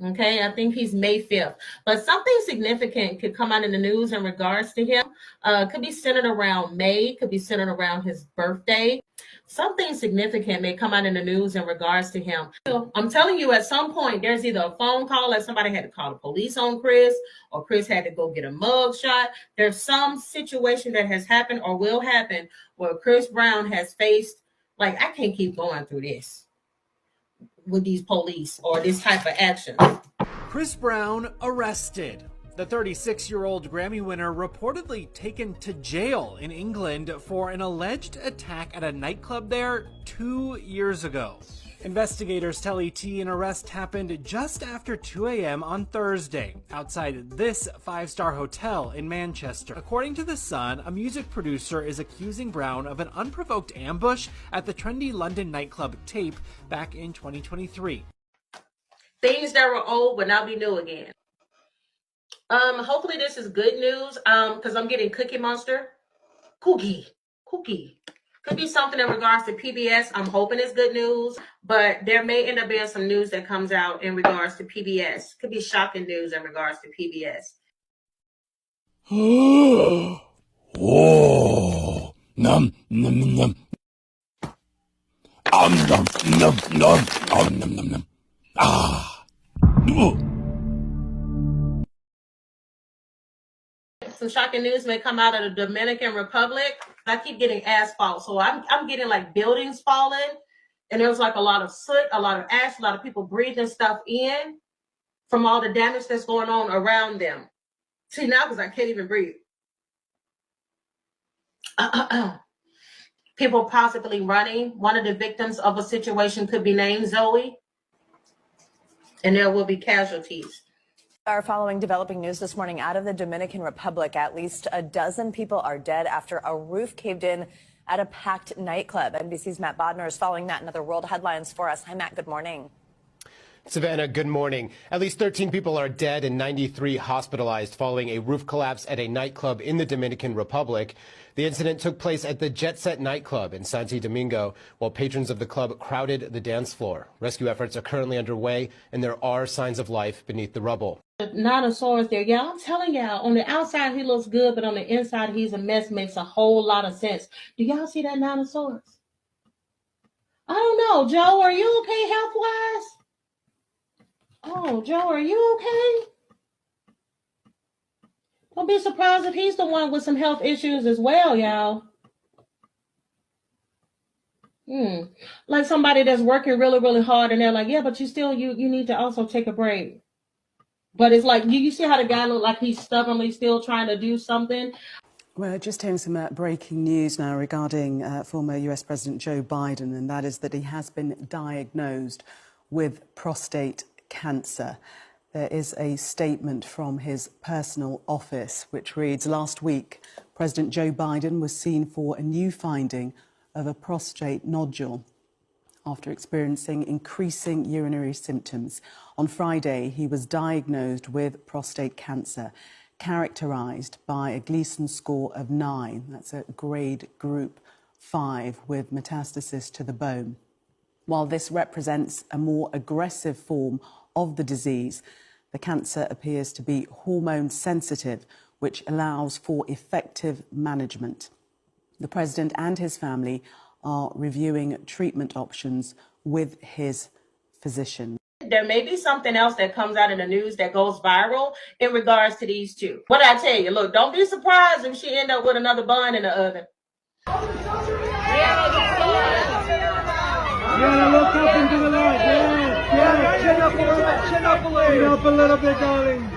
Okay, I think he's May 5th. But something significant could come out in the news in regards to him. Could be centered around May, could be centered around his birthday. Something significant may come out in the news in regards to him. So I'm telling you, at some point, there's either a phone call, like somebody had to call the police on Chris, or Chris had to go get a mug shot. There's some situation that has happened or will happen where Chris Brown has faced, like, I can't keep going through this with these police or this type of action. Chris Brown arrested. The 36-year-old Grammy winner reportedly taken to jail in England for an alleged attack at a nightclub there 2 years ago. Investigators tell ET an arrest happened just after 2 a.m. on Thursday outside this five-star hotel in Manchester. According to The Sun, a music producer is accusing Brown of an unprovoked ambush at the trendy London nightclub Tape back in 2023. Things that were old will now be new again. Hopefully this is good news, because I'm getting Cookie Monster. Cookie. Could be something in regards to PBS. I'm hoping it's good news, but there may end up being some news that comes out in regards to PBS. Could be shocking news in regards to PBS. Oh, num num num. Num num num num num num. Ah. Some shocking news may come out of the Dominican Republic. I keep getting asphalt, so I'm getting like buildings falling, and there's like a lot of soot, a lot of ash, a lot of people breathing stuff in from all the damage that's going on around them. See now, because I can't even breathe. People possibly running. One of the victims of a situation could be named Zoe, and there will be casualties. Our following developing news this morning out of the Dominican Republic. At least a dozen people are dead after a roof caved in at a packed nightclub. NBC's Matt Bodner is following that and other world headlines for us. Hi, Matt. Good morning. Savannah, good morning. At least 13 people are dead and 93 hospitalized following a roof collapse at a nightclub in the Dominican Republic. The incident took place at the Jet Set nightclub in Santo Domingo while patrons of the club crowded the dance floor. Rescue efforts are currently underway and there are signs of life beneath the rubble. Nanosaurus there, y'all. I'm telling y'all, on the outside he looks good, but on the inside he's a mess. Makes a whole lot of sense. Do y'all see that Nanosaurus? I don't know. Joe, are you okay health-wise? Oh, Joe, are you okay? Don't be surprised if he's the one with some health issues as well, y'all. Like somebody that's working really, really hard and they're like, yeah, but you need to also take a break. But it's like, you see how the guy look like he's stubbornly still trying to do something? We're just hearing some breaking news now regarding former US President Joe Biden, and that is that he has been diagnosed with prostate cancer. There is a statement from his personal office which reads, last week, President Joe Biden was seen for a new finding of a prostate nodule after experiencing increasing urinary symptoms. On Friday, he was diagnosed with prostate cancer, characterized by a Gleason score of 9. That's a grade group 5 with metastasis to the bone. While this represents a more aggressive form of the disease, The cancer appears to be hormone sensitive, which allows for effective management. The president and his family are reviewing treatment options with his physician. There may be something else that comes out in the news that goes viral in regards to these two. What did I tell you? Look, don't be surprised if she end up with another bun in the oven. You gotta look up into the light. Yeah. Chin up a little bit. Chin up a little. Chin up a little bit, darling.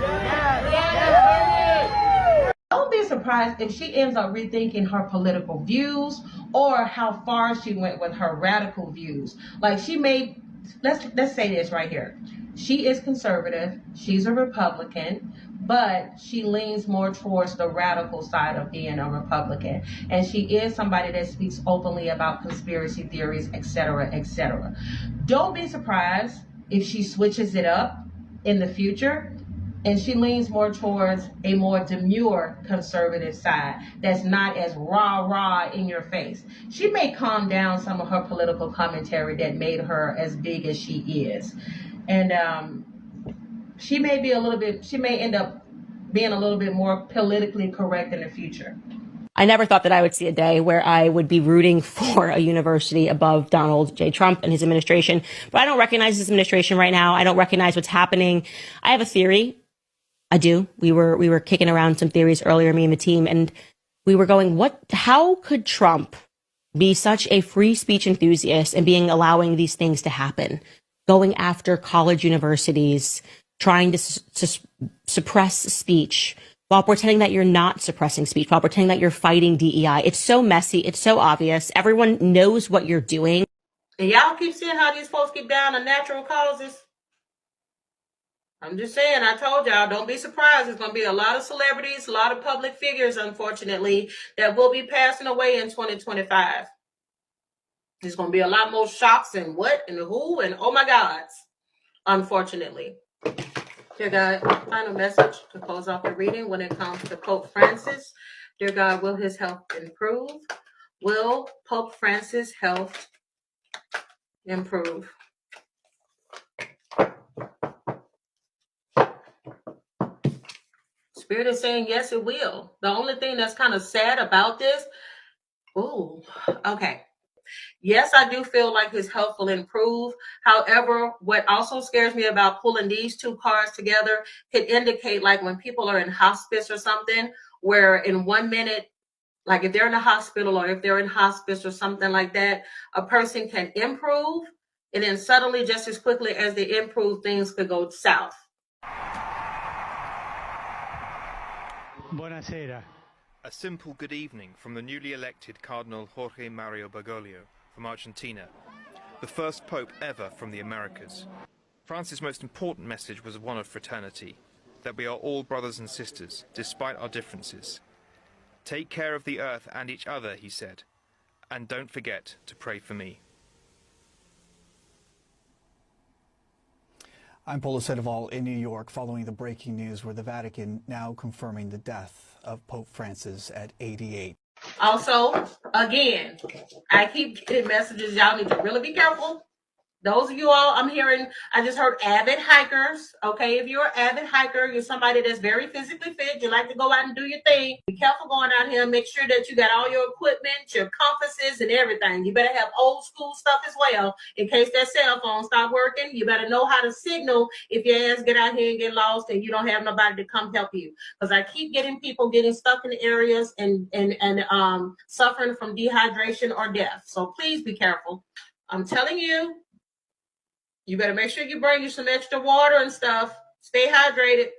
Don't be surprised if she ends up rethinking her political views or how far she went with her radical views. Like she may, let's say this right here. She is conservative. She's a Republican, but she leans more towards the radical side of being a Republican. And she is somebody that speaks openly about conspiracy theories, etc., etc. Don't be surprised if she switches it up in the future and she leans more towards a more demure conservative side that's not as rah-rah in your face. She may calm down some of her political commentary that made her as big as she is. And she may end up being a little bit more politically correct in the future. I never thought that I would see a day where I would be rooting for a university above Donald J. Trump and his administration. But I don't recognize his administration right now. I don't recognize what's happening. I have a theory. I do. We were kicking around some theories earlier, me and the team, and we were going, how could Trump be such a free speech enthusiast and allowing these things to happen? Going after college universities, trying to suppress speech while pretending that you're not suppressing speech, while pretending that you're fighting DEI. It's so messy. It's so obvious. Everyone knows what you're doing. And y'all keep seeing how these folks get down on natural causes. I'm just saying, I told y'all, don't be surprised. There's going to be a lot of celebrities, a lot of public figures, unfortunately, that will be passing away in 2025. There's going to be a lot more shocks and what and who and oh my gods, unfortunately. Dear God, final message to close off the reading when it comes to Pope Francis. Dear God, will his health improve? Will Pope Francis' health improve? Spirit is saying, yes, it will. The only thing that's kind of sad about this, okay. Yes, I do feel like his health will improve. However, what also scares me about pulling these two cards together could indicate like when people are in hospice or something, where in 1 minute, like if they're in a hospital or if they're in hospice or something like that, a person can improve and then suddenly just as quickly as they improve, things could go south. Buonasera. A simple good evening from the newly elected Cardinal Jorge Mario Bergoglio from Argentina, the first pope ever from the Americas. Francis' most important message was one of fraternity, that we are all brothers and sisters, despite our differences. Take care of the earth and each other, he said, and don't forget to pray for me. I'm Paula Sandoval in New York following the breaking news where the Vatican now confirming the death of Pope Francis at 88. Also, again, I keep getting messages. Y'all need to really be careful. Those of you all I'm hearing, I just heard avid hikers. Okay, if you're an avid hiker, you're somebody that's very physically fit, you like to go out and do your thing. Be careful going out here and make sure that you got all your equipment, your compasses and everything. You better have old school stuff as well in case that cell phone stop working. You better know how to signal if your ass get out here and get lost and you don't have nobody to come help you. Because I keep getting people getting stuck in areas and suffering from dehydration or death. So please be careful. I'm telling you. You better make sure you bring you some extra water and stuff. Stay hydrated.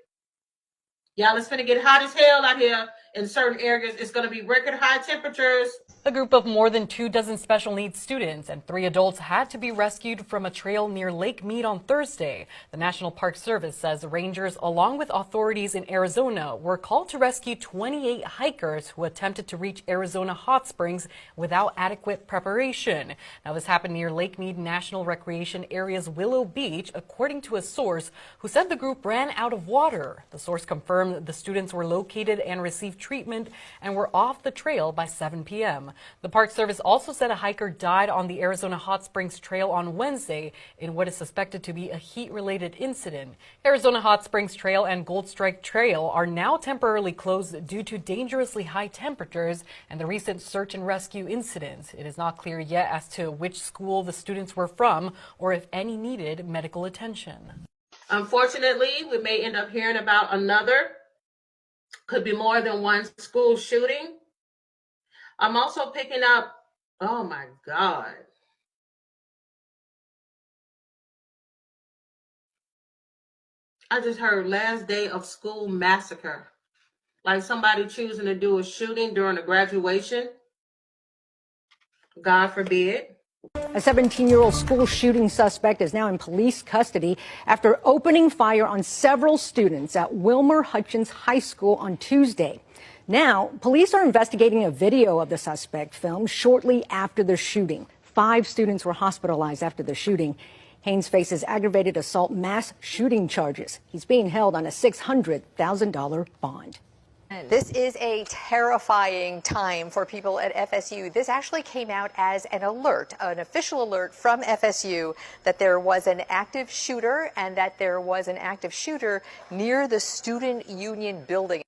Y'all, it's finna get hot as hell out here in certain areas. It's gonna be record high temperatures. A group of more than 24 special needs students and 3 adults had to be rescued from a trail near Lake Mead on Thursday. The National Park Service says rangers, along with authorities in Arizona, were called to rescue 28 hikers who attempted to reach Arizona hot springs without adequate preparation. Now, this happened near Lake Mead National Recreation Area's Willow Beach, according to a source who said the group ran out of water. The source confirmed the students were located and received treatment and were off the trail by 7 p.m. The Park Service also said a hiker died on the Arizona Hot Springs Trail on Wednesday in what is suspected to be a heat-related incident. Arizona Hot Springs Trail and Gold Strike Trail are now temporarily closed due to dangerously high temperatures and the recent search and rescue incidents. It is not clear yet as to which school the students were from or if any needed medical attention. Unfortunately, we may end up hearing about another, could be more than one school shooting. I'm also picking up, oh my God. I just heard last day of school massacre. Like somebody choosing to do a shooting during a graduation. God forbid. A 17-year-old school shooting suspect is now in police custody after opening fire on several students at Wilmer Hutchins High School on Tuesday. Now, police are investigating a video of the suspect filmed shortly after the shooting. 5 students were hospitalized after the shooting. Haynes faces aggravated assault mass shooting charges. He's being held on a $600,000 bond. This is a terrifying time for people at FSU. This actually came out as an alert, an official alert from FSU that there was an active shooter and that there was an active shooter near the Student Union building.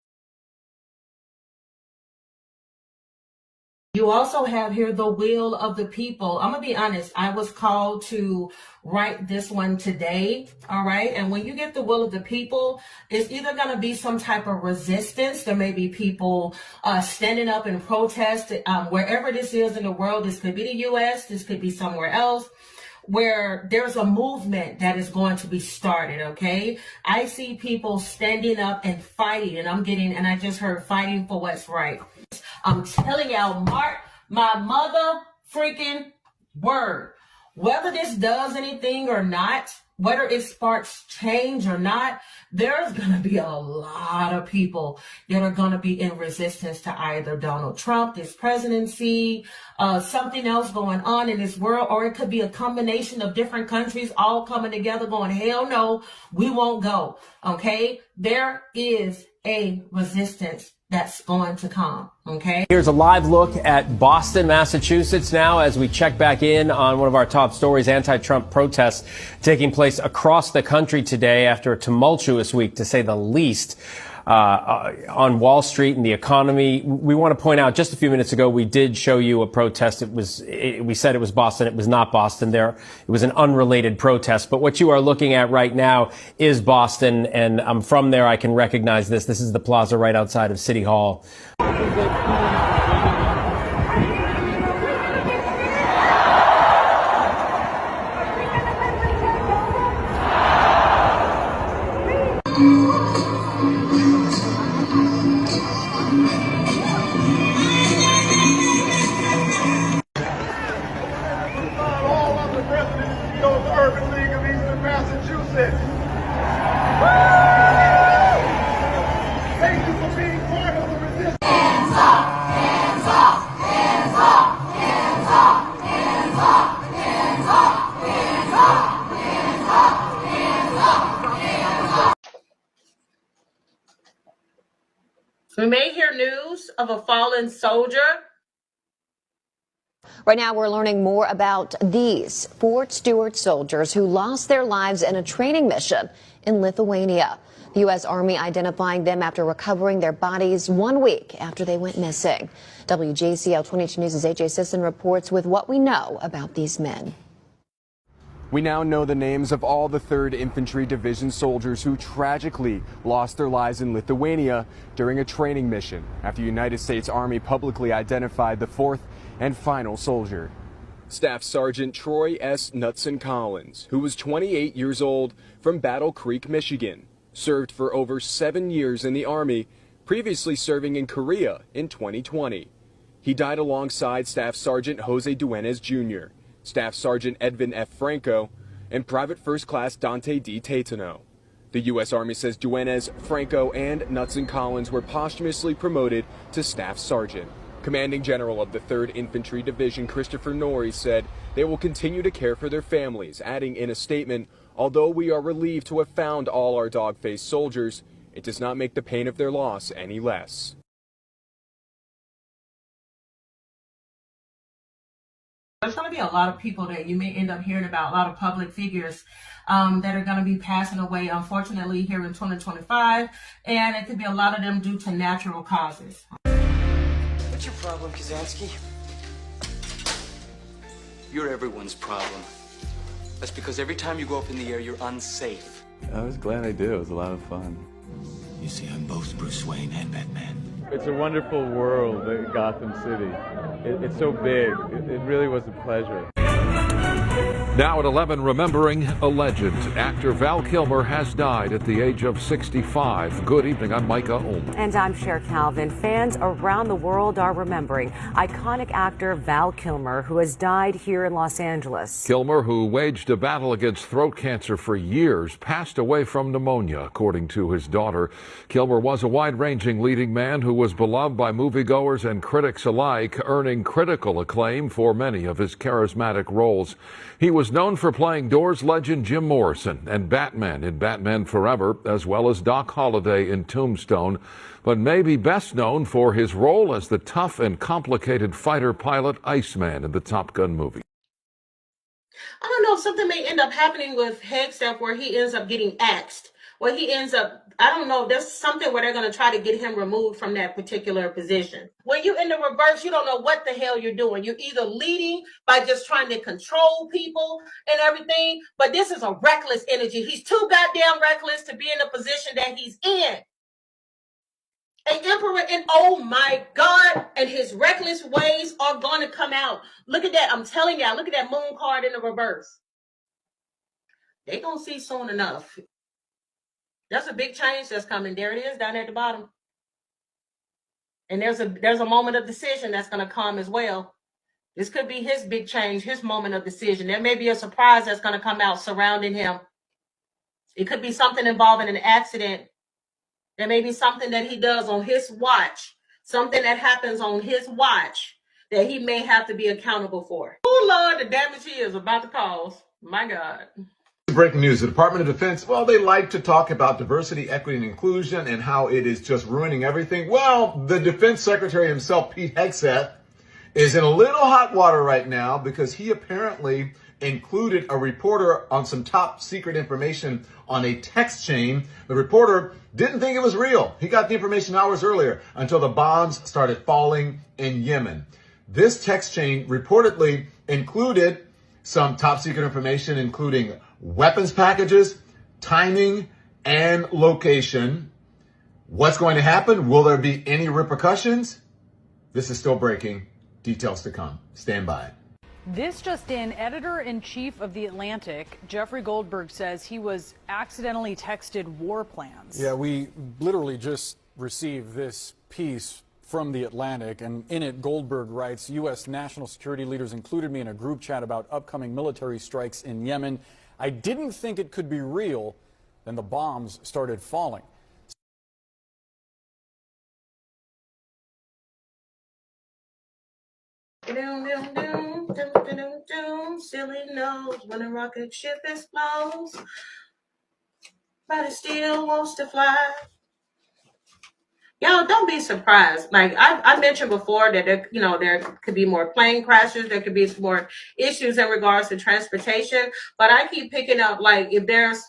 You also have here the will of the people. I'm going to be honest. I was called to write this one today. All right. And when you get the will of the people, it's either going to be some type of resistance. There may be people standing up in protest wherever this is in the world. This could be the U.S. This could be somewhere else, where there's a movement that is going to be started, okay? I see people standing up and fighting, and I just heard fighting for what's right. I'm telling y'all, mark my mother freaking word. Whether this does anything or not, whether it sparks change or not, there's going to be a lot of people that are going to be in resistance to either Donald Trump, his presidency, something else going on in this world, or it could be a combination of different countries all coming together going, hell no, we won't go, okay? There is a resistance that's going to come, okay? Here's a live look at Boston, Massachusetts now as we check back in on one of our top stories, anti-Trump protests taking place across the country today after a tumultuous week, to say the least, on Wall Street and the economy. We want to point out, just a few minutes ago, we did show you a protest. We said it was Boston. It was not Boston. It was an unrelated protest. But what you are looking at right now is Boston. And I'm from there. I can recognize this. This is the plaza right outside of City Hall. We may hear news of a fallen soldier. Right now, we're learning more about these Fort Stewart soldiers who lost their lives in a training mission in Lithuania. The U.S. Army identifying them after recovering their bodies 1 week after they went missing. WJCL 22 News' AJ Sisson reports with what we know about these men. We now know the names of all the 3rd Infantry Division soldiers who tragically lost their lives in Lithuania during a training mission after the United States Army publicly identified the 4th and final soldier. Staff Sergeant Troy S. Knutson Collins, who was 28 years old, from Battle Creek, Michigan, served for over 7 years in the Army, previously serving in Korea in 2020. He died alongside Staff Sergeant Jose Duenes Jr., Staff Sergeant Edvin F. Franco, and Private First Class Dante D. Tatano. The U.S. Army says Duenes, Franco, and Knutson Collins were posthumously promoted to Staff Sergeant. Commanding General of the 3rd Infantry Division, Christopher Norrie, said they will continue to care for their families, adding in a statement, "Although we are relieved to have found all our dog-faced soldiers, it does not make the pain of their loss any less." There's going to be a lot of people that you may end up hearing about, a lot of public figures that are going to be passing away, unfortunately, here in 2025. And it could be a lot of them due to natural causes. What's your problem, Kazansky? You're everyone's problem. That's because every time you go up in the air, you're unsafe. I was glad I did. It was a lot of fun. You see, I'm both Bruce Wayne and Batman. It's a wonderful world, Gotham City. It's so big. It really was a pleasure. Now at 11, remembering a legend. Actor Val Kilmer has died at the age of 65. Good evening, I'm Micah Ullman. And I'm Cher Calvin. Fans around the world are remembering iconic actor Val Kilmer, who has died here in Los Angeles. Kilmer, who waged a battle against throat cancer for years, passed away from pneumonia, according to his daughter. Kilmer was a wide-ranging leading man who was beloved by moviegoers and critics alike, earning critical acclaim for many of his charismatic roles. He was known for playing Doors legend Jim Morrison and Batman in Batman Forever, as well as Doc Holliday in Tombstone, but may be best known for his role as the tough and complicated fighter pilot Iceman in the Top Gun movie. I don't know if something may end up happening with Hagstaff where he ends up getting axed. Where he ends up, I don't know, there's something where they're going to try to get him removed from that particular position. When you're in the reverse, you don't know what the hell you're doing. You're either leading by just trying to control people and everything, but this is a reckless energy. He's too goddamn reckless to be in the position that he's in. An emperor, and oh my God, and his reckless ways are going to come out. Look at that. I'm telling y'all, look at that moon card in the reverse. They're going to see soon enough. That's a big change that's coming. There it is down at the bottom. And there's a moment of decision that's going to come as well. This could be his big change, his moment of decision. There may be a surprise that's going to come out surrounding him. It could be something involving an accident. There may be something that he does on his watch, something that happens on his watch that he may have to be accountable for. Oh, Lord, the damage he is about to cause. My God. Breaking news, the Department of Defense, well, they like to talk about diversity, equity, and inclusion and how it is just ruining everything. Well, the Defense Secretary himself, Pete Hegseth, is in a little hot water right now because he apparently included a reporter on some top secret information on a text chain. The reporter didn't think it was real. He got the information hours earlier until the bombs started falling in Yemen. This text chain reportedly included some top secret information, including weapons packages, timing, and location. What's going to happen? Will there be any repercussions? This is still breaking. Details to come. Stand by. This just in, editor-in-chief of The Atlantic, Jeffrey Goldberg, says he was accidentally texted war plans. Yeah, we literally just received this piece from The Atlantic, and in it, Goldberg writes, U.S. national security leaders included me in a group chat about upcoming military strikes in Yemen. I didn't think it could be real. Then the bombs started falling. Silly knows when a rocket ship explodes, but it still wants to fly. Y'all, don't be surprised. Like I mentioned before that there could be more plane crashes, there could be some more issues in regards to transportation. But I keep picking up, like, if there's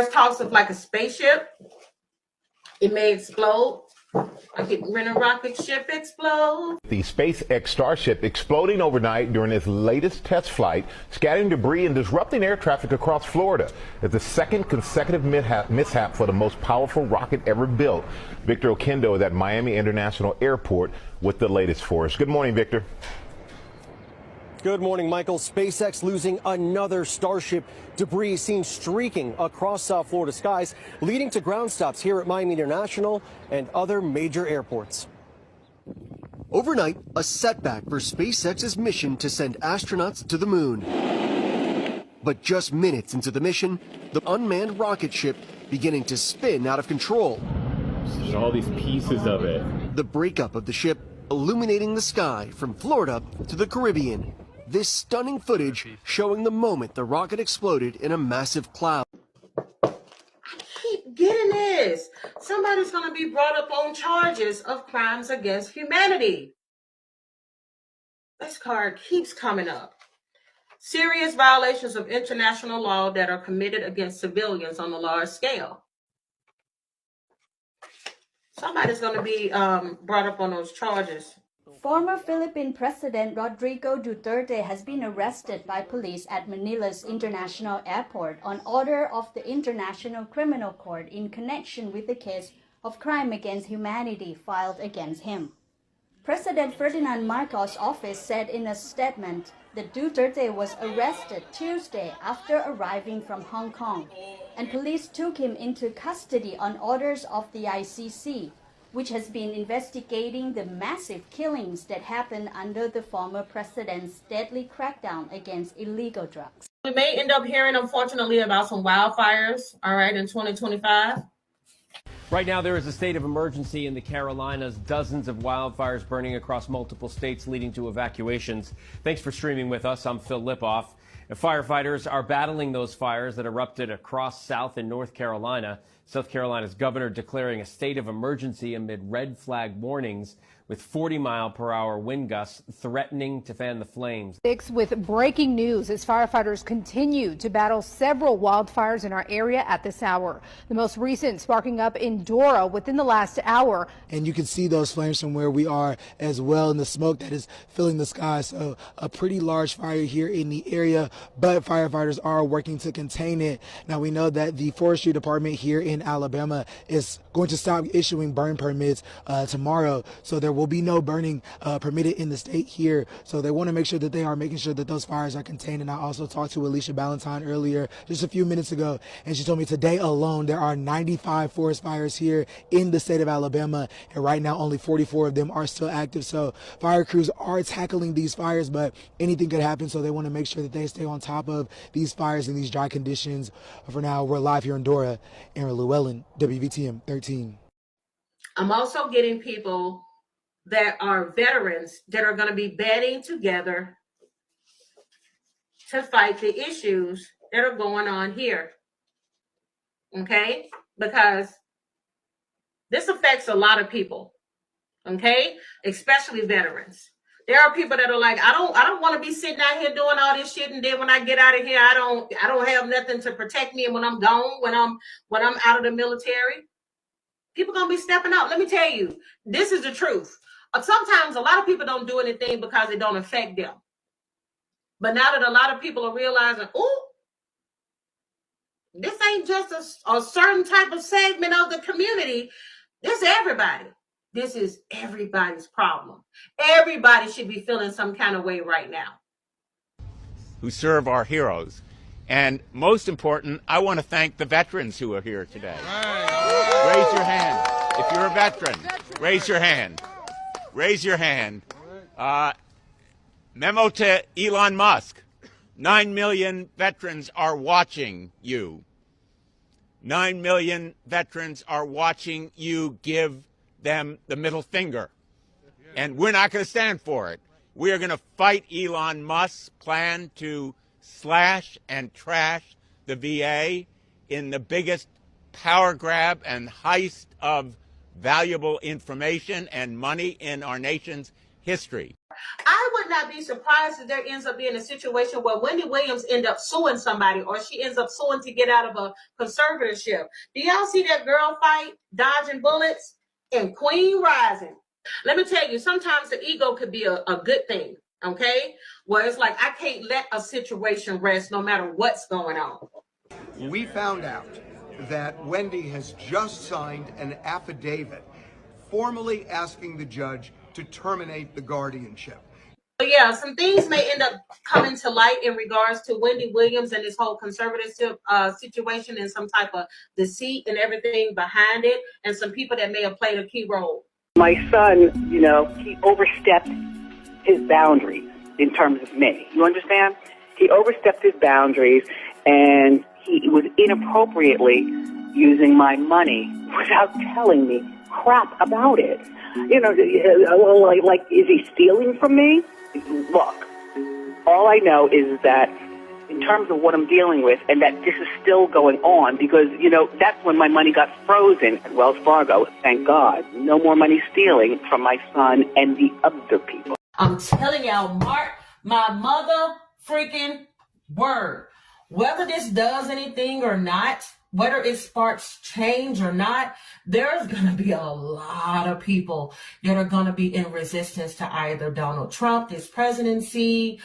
talks of like a spaceship, it may explode. Like when a rocket ship explodes. The SpaceX Starship exploding overnight during its latest test flight, scattering debris and disrupting air traffic across Florida. It's the second consecutive mishap for the most powerful rocket ever built. Victor Oquendo is at Miami International Airport with the latest for us. Good morning, Victor. Good morning, Michael. SpaceX losing another Starship. Debris seen streaking across South Florida skies, leading to ground stops here at Miami International and other major airports. Overnight, a setback for SpaceX's mission to send astronauts to the moon. But just minutes into the mission, the unmanned rocket ship beginning to spin out of control. There's all these pieces of it. The breakup of the ship illuminating the sky from Florida to the Caribbean. This stunning footage showing the moment the rocket exploded in a massive cloud. Keep getting this. Somebody's going to be brought up on charges of crimes against humanity. This card keeps coming up. Serious violations of international law that are committed against civilians on a large scale. Somebody's going to be brought up on those charges. Former Philippine President Rodrigo Duterte has been arrested by police at Manila's International Airport on order of the International Criminal Court in connection with the case of crime against humanity filed against him. President Ferdinand Marcos' office said in a statement that Duterte was arrested Tuesday after arriving from Hong Kong, and police took him into custody on orders of the ICC, which has been investigating the massive killings that happened under the former president's deadly crackdown against illegal drugs. We may end up hearing, unfortunately, about some wildfires, all right, in 2025. Right now, there is a state of emergency in the Carolinas. Dozens of wildfires burning across multiple states, leading to evacuations. Thanks for streaming with us. I'm Phil Lipoff. And firefighters are battling those fires that erupted across South and North Carolina. South Carolina's governor declaring a state of emergency amid red flag warnings, with 40-mile-per-hour wind gusts threatening to fan the flames. With breaking news as firefighters continue to battle several wildfires in our area at this hour. The most recent sparking up in Dora within the last hour. And you can see those flames from where we are as well, in the smoke that is filling the sky. So a pretty large fire here in the area, but firefighters are working to contain it. Now we know that the forestry department here in Alabama is going to stop issuing burn permits tomorrow. So there will be no burning permitted in the state here. So they want to make sure that they are making sure that those fires are contained. And I also talked to Alicia Ballantyne earlier, just a few minutes ago, and she told me today alone there are 95 forest fires here in the state of Alabama, and right now only 44 of them are still active. So fire crews are tackling these fires, but anything could happen, so they want to make sure that they stay on top of these fires in these dry conditions. For now, we're live here in Dora. Aaron Llewellyn, WVTM 13. I'm also getting people that are veterans that are going to be banding together to fight the issues that are going on here. Okay? Because this affects a lot of people. Okay? Especially veterans. There are people that are like, I don't want to be sitting out here doing all this shit, and then when I get out of here, I don't have nothing to protect me, and when I'm gone, when I'm out of the military, people gonna be stepping out. Let me tell you, this is the truth. Sometimes a lot of people don't do anything because it don't affect them. But now that a lot of people are realizing, oh, this ain't just a certain type of segment of the community. This is everybody. This is everybody's problem. Everybody should be feeling some kind of way right now. Who serve our heroes. And most important, I want to thank the veterans who are here today. Raise your hand. If you're a veteran, raise your hand. Raise your hand. Memo to Elon Musk. 9 million veterans are watching you. 9 million veterans are watching you give them the middle finger. And we're not going to stand for it. We are going to fight Elon Musk's plan to slash and trash the VA in the biggest power grab and heist of valuable information and money in our nation's history. I would not be surprised if there ends up being a situation where Wendy Williams ends up suing somebody, or she ends up suing to get out of a conservatorship. Do y'all see that girl fight, dodging bullets, and Queen Rising? Let me tell you, sometimes the ego could be a good thing, okay? Where it's like, I can't let a situation rest no matter what's going on. We found out that Wendy has just signed an affidavit formally asking the judge to terminate the guardianship. But yeah, some things may end up coming to light in regards to Wendy Williams and this whole conservatorship situation, and some type of deceit and everything behind it, and some people that may have played a key role. My son, he overstepped his boundaries in terms of me. You understand? He overstepped his boundaries, and he was inappropriately using my money without telling me crap about it. Like, is he stealing from me? Look, all I know is that in terms of what I'm dealing with, and that this is still going on, because, that's when my money got frozen at Wells Fargo. Thank God. No more money stealing from my son and the other people. I'm telling y'all, mark my mother freaking word. Whether this does anything or not, whether it sparks change or not, there's going to be a lot of people that are going to be in resistance to either Donald Trump, his presidency,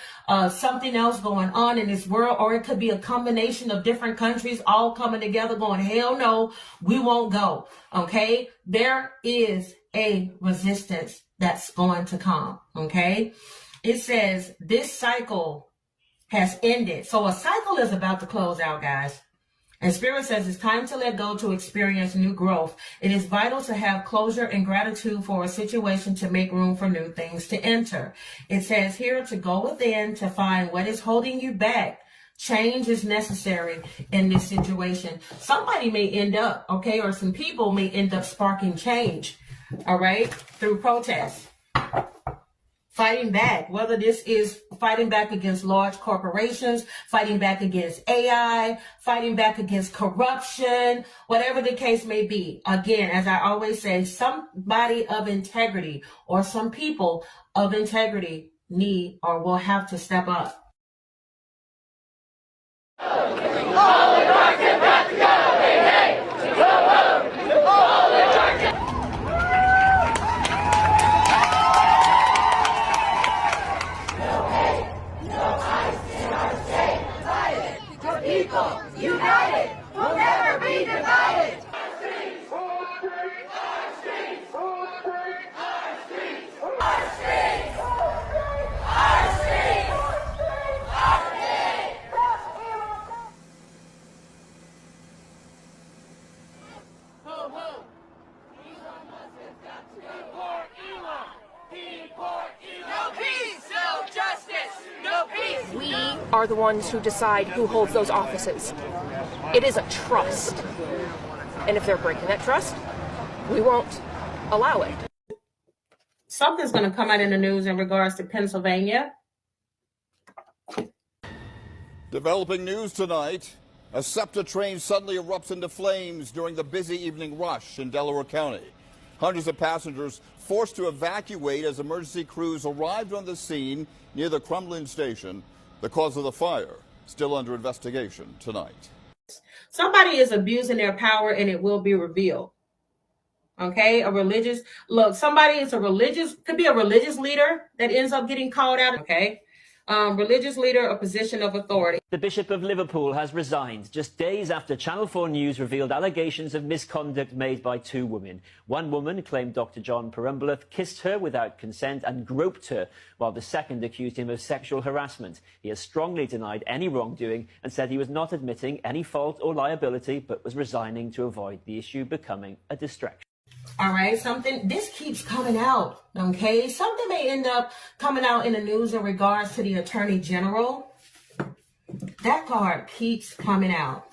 something else going on in this world, or it could be a combination of different countries all coming together going, hell no, we won't go. Okay? There is a resistance that's going to come. Okay? It says this cycle has ended. So a cycle is about to close out, guys. And Spirit says it's time to let go to experience new growth. It is vital to have closure and gratitude for a situation to make room for new things to enter. It says here to go within to find what is holding you back. Change is necessary in this situation. Somebody may end up, okay, or some people may end up sparking change, all right, through protests. Fighting back, whether this is fighting back against large corporations, fighting back against AI, fighting back against corruption, whatever the case may be. Again, as I always say, somebody of integrity or some people of integrity need or will have to step up. United, we'll never be divided. We are the ones who decide who holds those offices. It is a trust. And if they're breaking that trust, we won't allow it. Something's going to come out in the news in regards to Pennsylvania. Developing news tonight. A SEPTA train suddenly erupts into flames during the busy evening rush in Delaware County. Hundreds of passengers forced to evacuate as emergency crews arrived on the scene near the Crumlin station. The cause of the fire still under investigation tonight. Somebody is abusing their power and it will be revealed. Okay, somebody is could be a religious leader that ends up getting called out. Okay, religious leader, a position of authority. The Bishop of Liverpool has resigned just days after Channel 4 News revealed allegations of misconduct made by two women. One woman claimed Dr. John Perumbuleth kissed her without consent and groped her, while the second accused him of sexual harassment. He has strongly denied any wrongdoing and said he was not admitting any fault or liability, but was resigning to avoid the issue becoming a distraction. All right, this keeps coming out, okay? Something may end up coming out in the news in regards to the Attorney General. That card keeps coming out.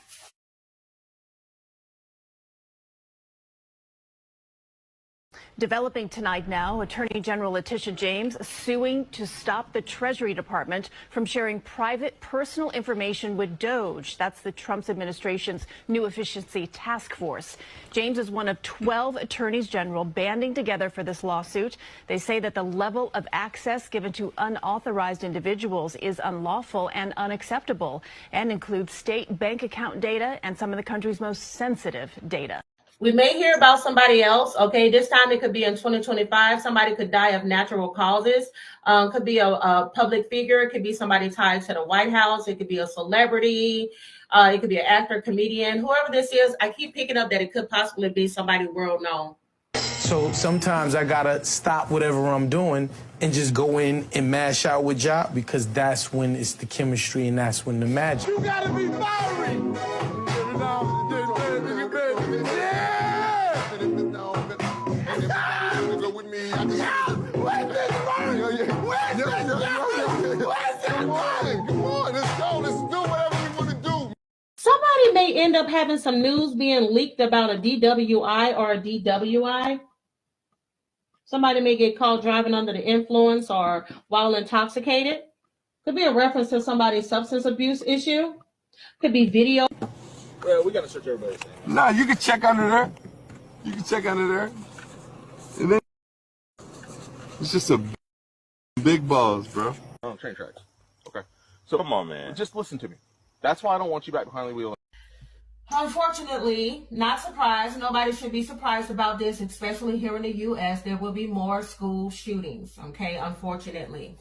Developing tonight now, Attorney General Letitia James suing to stop the Treasury Department from sharing private personal information with DOJ. That's the Trump administration's new efficiency task force. James is one of 12 attorneys general banding together for this lawsuit. They say that the level of access given to unauthorized individuals is unlawful and unacceptable and includes state bank account data and some of the country's most sensitive data. We may hear about somebody else, okay? This time it could be in 2025. Somebody could die of natural causes. Could be a public figure. It could be somebody tied to the White House. It could be a celebrity. It could be an actor, comedian. Whoever this is, I keep picking up that it could possibly be somebody world known. So sometimes I gotta stop whatever I'm doing and just go in and mash out with Job, because that's when it's the chemistry and that's when the magic. You gotta be fiery. Somebody may end up having some news being leaked about a DWI or a DWI. Somebody may get caught driving under the influence or while intoxicated. Could be a reference to somebody's substance abuse issue. Could be video. Well, we gotta search everybody's name. Nah, you can check under there. You can check under there. And then it's just a Big balls, bro. Train tracks. Okay. So come on, man. Just listen to me. That's why I don't want you back behind the wheel. Unfortunately, not surprised. Nobody should be surprised about this, especially here in the U.S. There will be more school shootings, okay, unfortunately.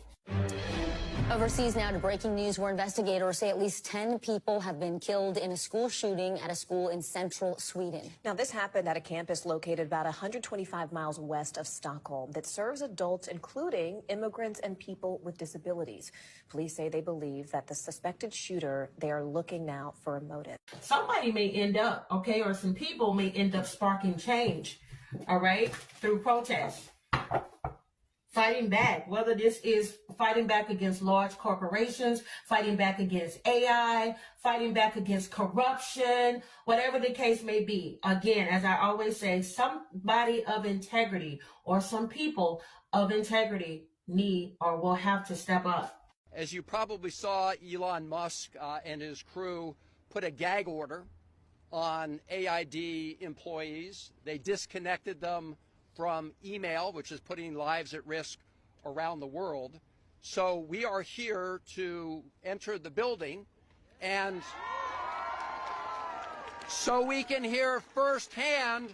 Overseas now to breaking news where investigators say at least 10 people have been killed in a school shooting at a school in central Sweden. Now, this happened at a campus located about 125 miles west of Stockholm that serves adults, including immigrants and people with disabilities. Police say they believe that the suspected shooter, they are looking now for a motive. Somebody may end up, okay, or some people may end up sparking change, all right, through protests. Fighting back, whether this is fighting back against large corporations, fighting back against AI, fighting back against corruption, whatever the case may be. Again, as I always say, somebody of integrity or some people of integrity need or will have to step up. As you probably saw, Elon Musk and his crew put a gag order on AID employees. They disconnected them from email, which is putting lives at risk around the world. So we are here to enter the building, and so we can hear firsthand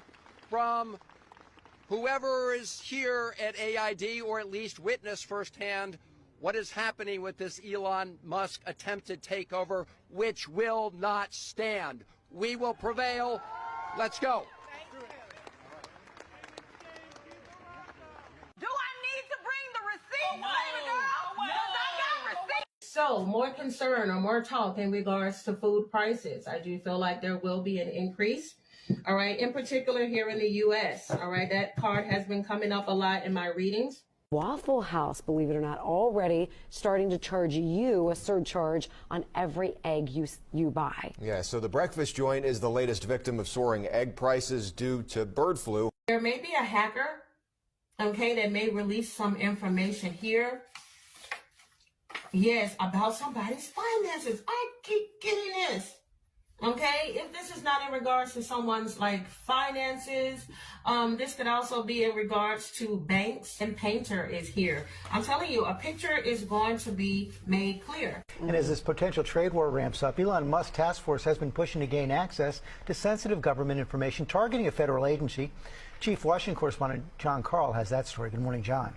from whoever is here at AID, or at least witness firsthand what is happening with this Elon Musk attempted takeover, which will not stand. We will prevail. Let's go. So more concern or more talk in regards to food prices. I do feel like there will be an increase, all right, in particular here in the U.S., all right. That card has been coming up a lot in my readings. Waffle House, believe it or not, already starting to charge you a surcharge on every egg you buy. Yeah, so the breakfast joint is the latest victim of soaring egg prices due to bird flu. There may be a hacker, okay, that may release some information here. Yes, about somebody's finances. I keep getting this. Okay, if this is not in regards to someone's like finances, this could also be in regards to banks. And Painter is here. I'm telling you, a picture is going to be made clear. And as this potential trade war ramps up, Elon Musk task force has been pushing to gain access to sensitive government information targeting a federal agency. Chief Washington correspondent John Carl has that story. Good morning, John.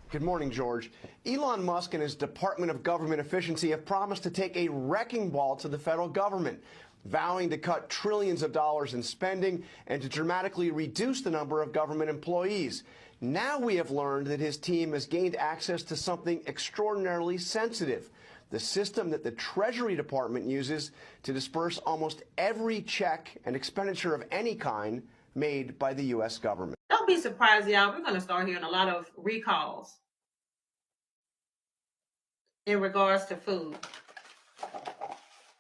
Good morning, George. Elon Musk and his Department of Government Efficiency have promised to take a wrecking ball to the federal government, vowing to cut trillions of dollars in spending and to dramatically reduce the number of government employees. Now we have learned that his team has gained access to something extraordinarily sensitive, the system that the Treasury Department uses to disperse almost every check and expenditure of any kind made by the U.S. government. Don't be surprised, y'all. We're going to start hearing a lot of recalls in regards to food.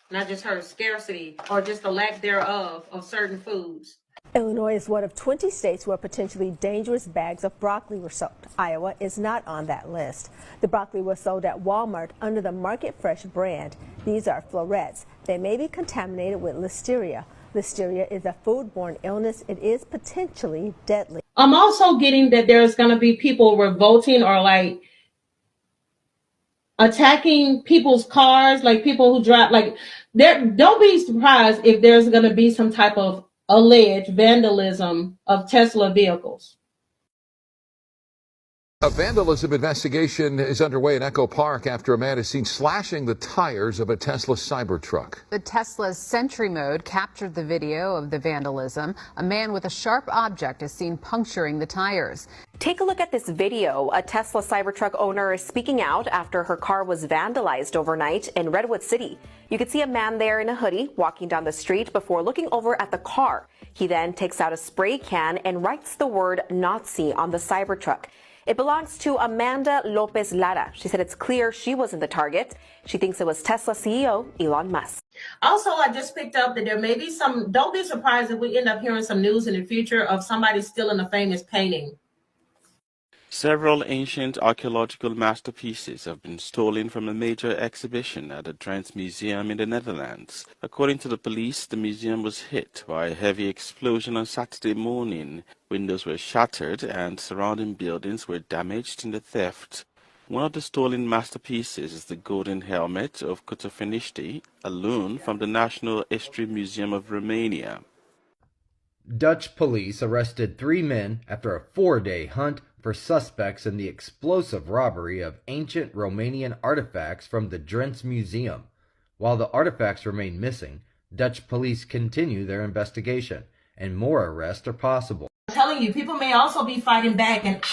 And I just heard scarcity or just the lack thereof of certain foods. Illinois is one of 20 states where potentially dangerous bags of broccoli were sold. Iowa is not on that list. The broccoli was sold at Walmart under the Market Fresh brand. These are florets. They may be contaminated with listeria. Listeria is a foodborne illness. It is potentially deadly. I'm also getting that there's going to be people revolting or like attacking people's cars, like people who drive, like there. Don't be surprised if there's going to be some type of alleged vandalism of Tesla vehicles. A vandalism investigation is underway in Echo Park after a man is seen slashing the tires of a Tesla Cybertruck. The Tesla's Sentry mode captured the video of the vandalism. A man with a sharp object is seen puncturing the tires. Take a look at this video. A Tesla Cybertruck owner is speaking out after her car was vandalized overnight in Redwood City. You could see a man there in a hoodie walking down the street before looking over at the car. He then takes out a spray can and writes the word Nazi on the Cybertruck. It belongs to Amanda Lopez Lara. She said it's clear she wasn't the target. She thinks it was Tesla CEO Elon Musk. Also, I just picked up that there may be some, don't be surprised if we end up hearing some news in the future of somebody stealing a famous painting. Several ancient archaeological masterpieces have been stolen from a major exhibition at the Drents Museum in the Netherlands. According to the police, the museum was hit by a heavy explosion on Saturday morning. Windows were shattered and surrounding buildings were damaged in the theft. One of the stolen masterpieces is the golden helmet of Cotofinishti, a loan from the National History Museum of Romania. Dutch police arrested 3 men after a 4-day hunt for suspects in the explosive robbery of ancient Romanian artifacts from the Drents Museum. While the artifacts remain missing, Dutch police continue their investigation, and more arrests are possible. I'm telling you, people may also be fighting back, and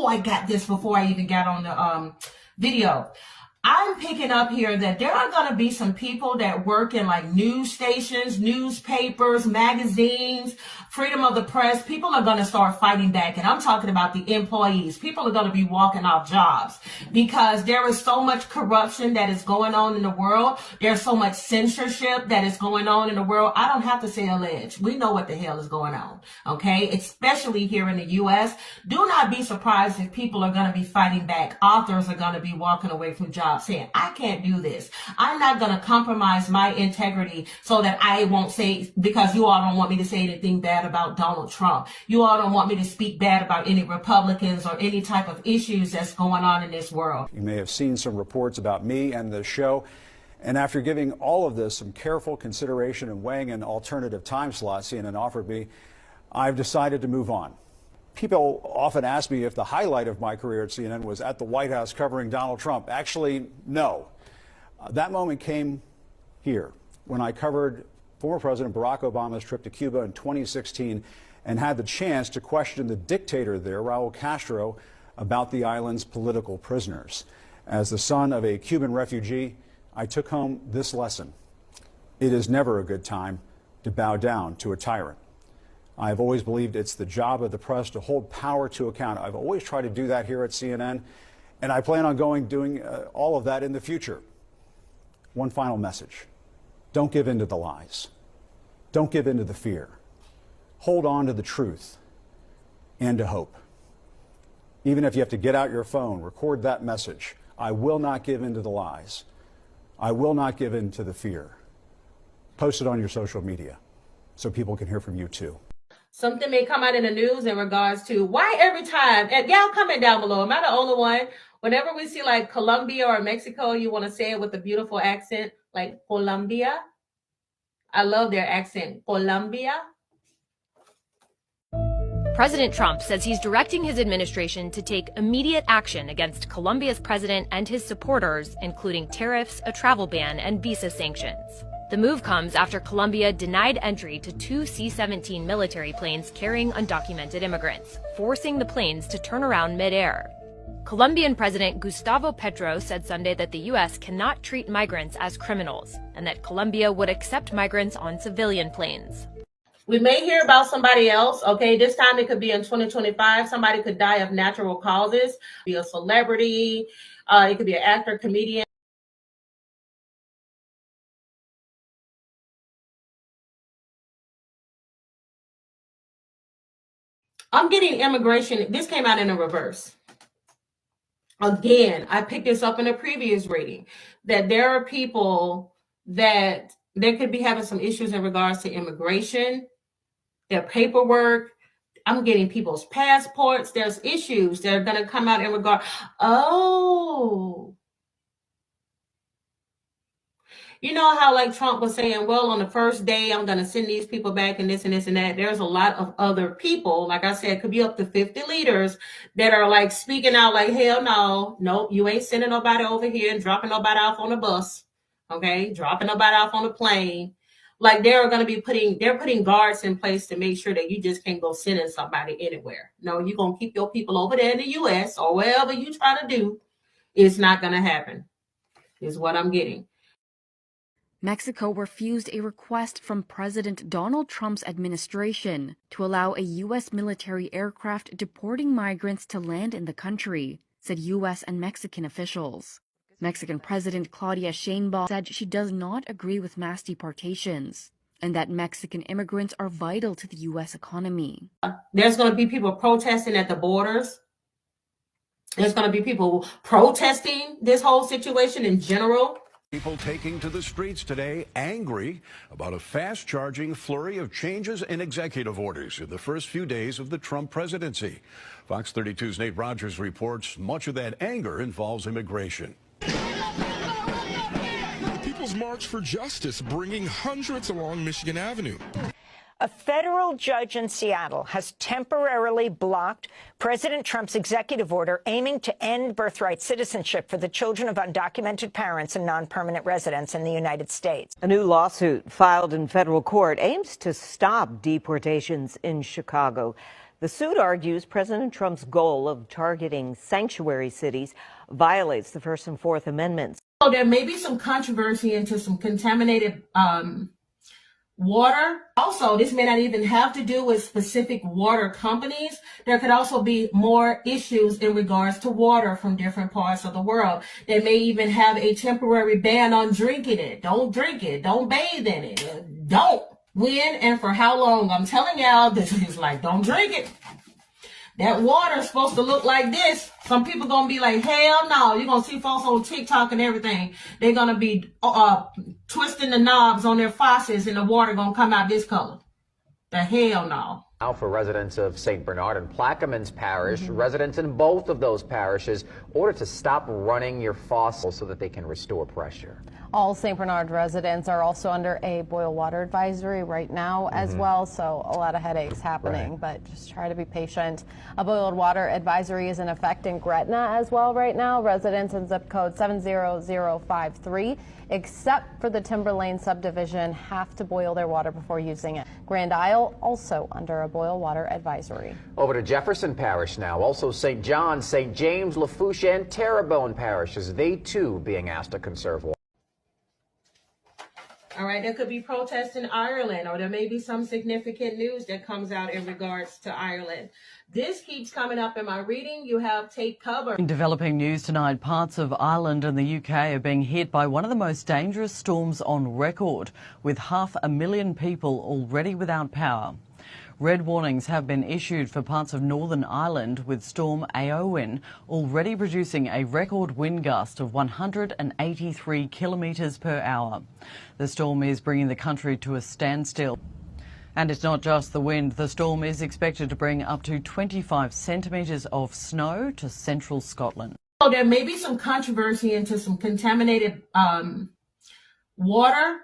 I got this before I even got on the video. I'm picking up here that there are going to be some people that work in like news stations, newspapers, magazines, freedom of the press. People are going to start fighting back. And I'm talking about the employees. People are going to be walking off jobs because there is so much corruption that is going on in the world. There's so much censorship that is going on in the world. I don't have to say alleged. We know what the hell is going on. Okay. Especially here in the U.S. Do not be surprised if people are going to be fighting back. Authors are going to be walking away from jobs, saying, I can't do this. I'm not going to compromise my integrity so that I won't say, because you all don't want me to say anything bad about Donald Trump. You all don't want me to speak bad about any Republicans or any type of issues that's going on in this world. You may have seen some reports about me and the show. And after giving all of this some careful consideration and weighing an alternative time slot CNN offered me, I've decided to move on. People often ask me if the highlight of my career at CNN was at the White House covering Donald Trump. Actually, no. That moment came here when I covered former President Barack Obama's trip to Cuba in 2016 and had the chance to question the dictator there, Raul Castro, about the island's political prisoners. As the son of a Cuban refugee, I took home this lesson. It is never a good time to bow down to a tyrant. I've always believed it's the job of the press to hold power to account. I've always tried to do that here at CNN, and I plan on doing all of that in the future. One final message. Don't give in to the lies. Don't give in to the fear. Hold on to the truth and to hope. Even if you have to get out your phone, record that message. I will not give in to the lies. I will not give in to the fear. Post it on your social media so people can hear from you too. Something may come out in the news in regards to why every time, and y'all comment down below, am I the only one? Whenever we see like Colombia or Mexico, you want to say it with a beautiful accent, like Colombia. I love their accent, Colombia. President Trump says he's directing his administration to take immediate action against Colombia's president and his supporters, including tariffs, a travel ban, and visa sanctions. The move comes after Colombia denied entry to 2 C-17 military planes carrying undocumented immigrants, forcing the planes to turn around midair. Colombian President Gustavo Petro said Sunday that the U.S. cannot treat migrants as criminals, and that Colombia would accept migrants on civilian planes. We may hear about somebody else, okay? This time it could be in 2025. Somebody could die of natural causes, be a celebrity, it could be an actor, comedian. I'm getting immigration. This came out in a reverse. Again, I picked this up in a previous reading, that there are people that they could be having some issues in regards to immigration, their paperwork. I'm getting people's passports. There's issues that are going to come out in regard. Oh. You know how like Trump was saying, well, on the first day, I'm going to send these people back and this and this and that. There's a lot of other people, like I said, could be up to 50 leaders that are like speaking out like, hell no, nope, you ain't sending nobody over here and dropping nobody off on the bus. Okay, dropping nobody off on the plane. Like they're going to be putting guards in place to make sure that you just can't go sending somebody anywhere. No, you're going to keep your people over there in the U.S. or wherever you try to do. It's not going to happen, is what I'm getting. Mexico refused a request from President Donald Trump's administration to allow a U.S. military aircraft deporting migrants to land in the country, said U.S. and Mexican officials. Mexican President Claudia Sheinbaum said she does not agree with mass deportations and that Mexican immigrants are vital to the U.S. economy. There's going to be people protesting at the borders. There's going to be people protesting this whole situation in general. People taking to the streets today angry about a fast-charging flurry of changes in executive orders in the first few days of the Trump presidency. Fox 32's Nate Rogers reports much of that anger involves immigration. The People's March for Justice bringing hundreds along Michigan Avenue. A federal judge in Seattle has temporarily blocked President Trump's executive order aiming to end birthright citizenship for the children of undocumented parents and non-permanent residents in the United States. A new lawsuit filed in federal court aims to stop deportations in Chicago. The suit argues President Trump's goal of targeting sanctuary cities violates the First and Fourth Amendments. So there may be some controversy into some contaminated water. Also, this may not even have to do with specific water companies. There could also be more issues in regards to water from different parts of the world. They may even have a temporary ban on drinking it. Don't drink it. Don't bathe in it. Don't. When and for how long? I'm telling y'all, this is like, don't drink it. That water is supposed to look like this. Some people gonna be like, hell no. You're gonna see folks on TikTok and everything. They're gonna be twisting the knobs on their faucets and the water gonna come out this color. The hell no. Now for residents of St. Bernard and Plaquemines Parish, residents in both of those parishes ordered to stop running your faucets so that they can restore pressure. All St. Bernard residents are also under a boil water advisory right now as well, so a lot of headaches happening, but just try to be patient. A boiled water advisory is in effect in Gretna as well right now. Residents in zip code 70053, except for the Timber Lane subdivision, have to boil their water before using it. Grand Isle also under a boil water advisory. Over to Jefferson Parish now. Also St. John, St. James, Lafourche, and Terrebonne parishes, they too being asked to conserve water. All right, there could be protests in Ireland, or there may be some significant news that comes out in regards to Ireland. This keeps coming up in my reading. You have Take Cover. In developing news tonight, parts of Ireland and the UK are being hit by one of the most dangerous storms on record, with 500,000 people already without power. Red warnings have been issued for parts of Northern Ireland, with Storm Éowyn already producing a record wind gust of 183 kilometres per hour. The storm is bringing the country to a standstill. And it's not just the wind. The storm is expected to bring up to 25 centimetres of snow to central Scotland. So there may be some controversy into some contaminated water.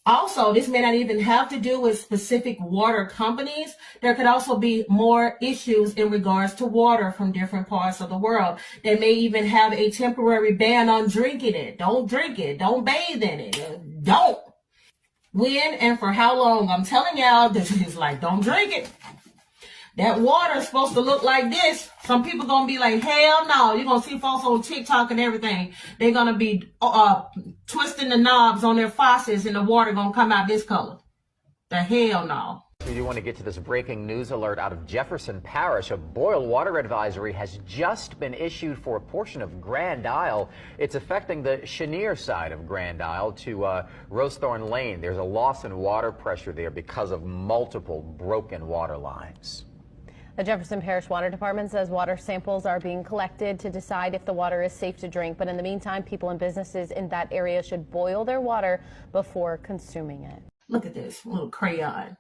Also, this may not even have to do with specific water companies. There could also be more issues in regards to water from different parts of the world. They may even have a temporary ban on drinking it. Don't drink it. Don't bathe in it. Don't. When and for how long? I'm telling y'all, this is like, don't drink it. That water is supposed to look like this. Some people gonna be like, hell no. You're gonna see folks on TikTok and everything. They're gonna be twisting the knobs on their faucets and the water gonna come out this color. The hell no. We do want to get to this breaking news alert out of Jefferson Parish. A boil water advisory has just been issued for a portion of Grand Isle. It's affecting the Chenier side of Grand Isle to Rosethorn Lane. There's a loss in water pressure there because of multiple broken water lines. The Jefferson Parish Water Department says water samples are being collected to decide if the water is safe to drink. But in the meantime, people and businesses in that area should boil their water before consuming it. Look at this little crayon.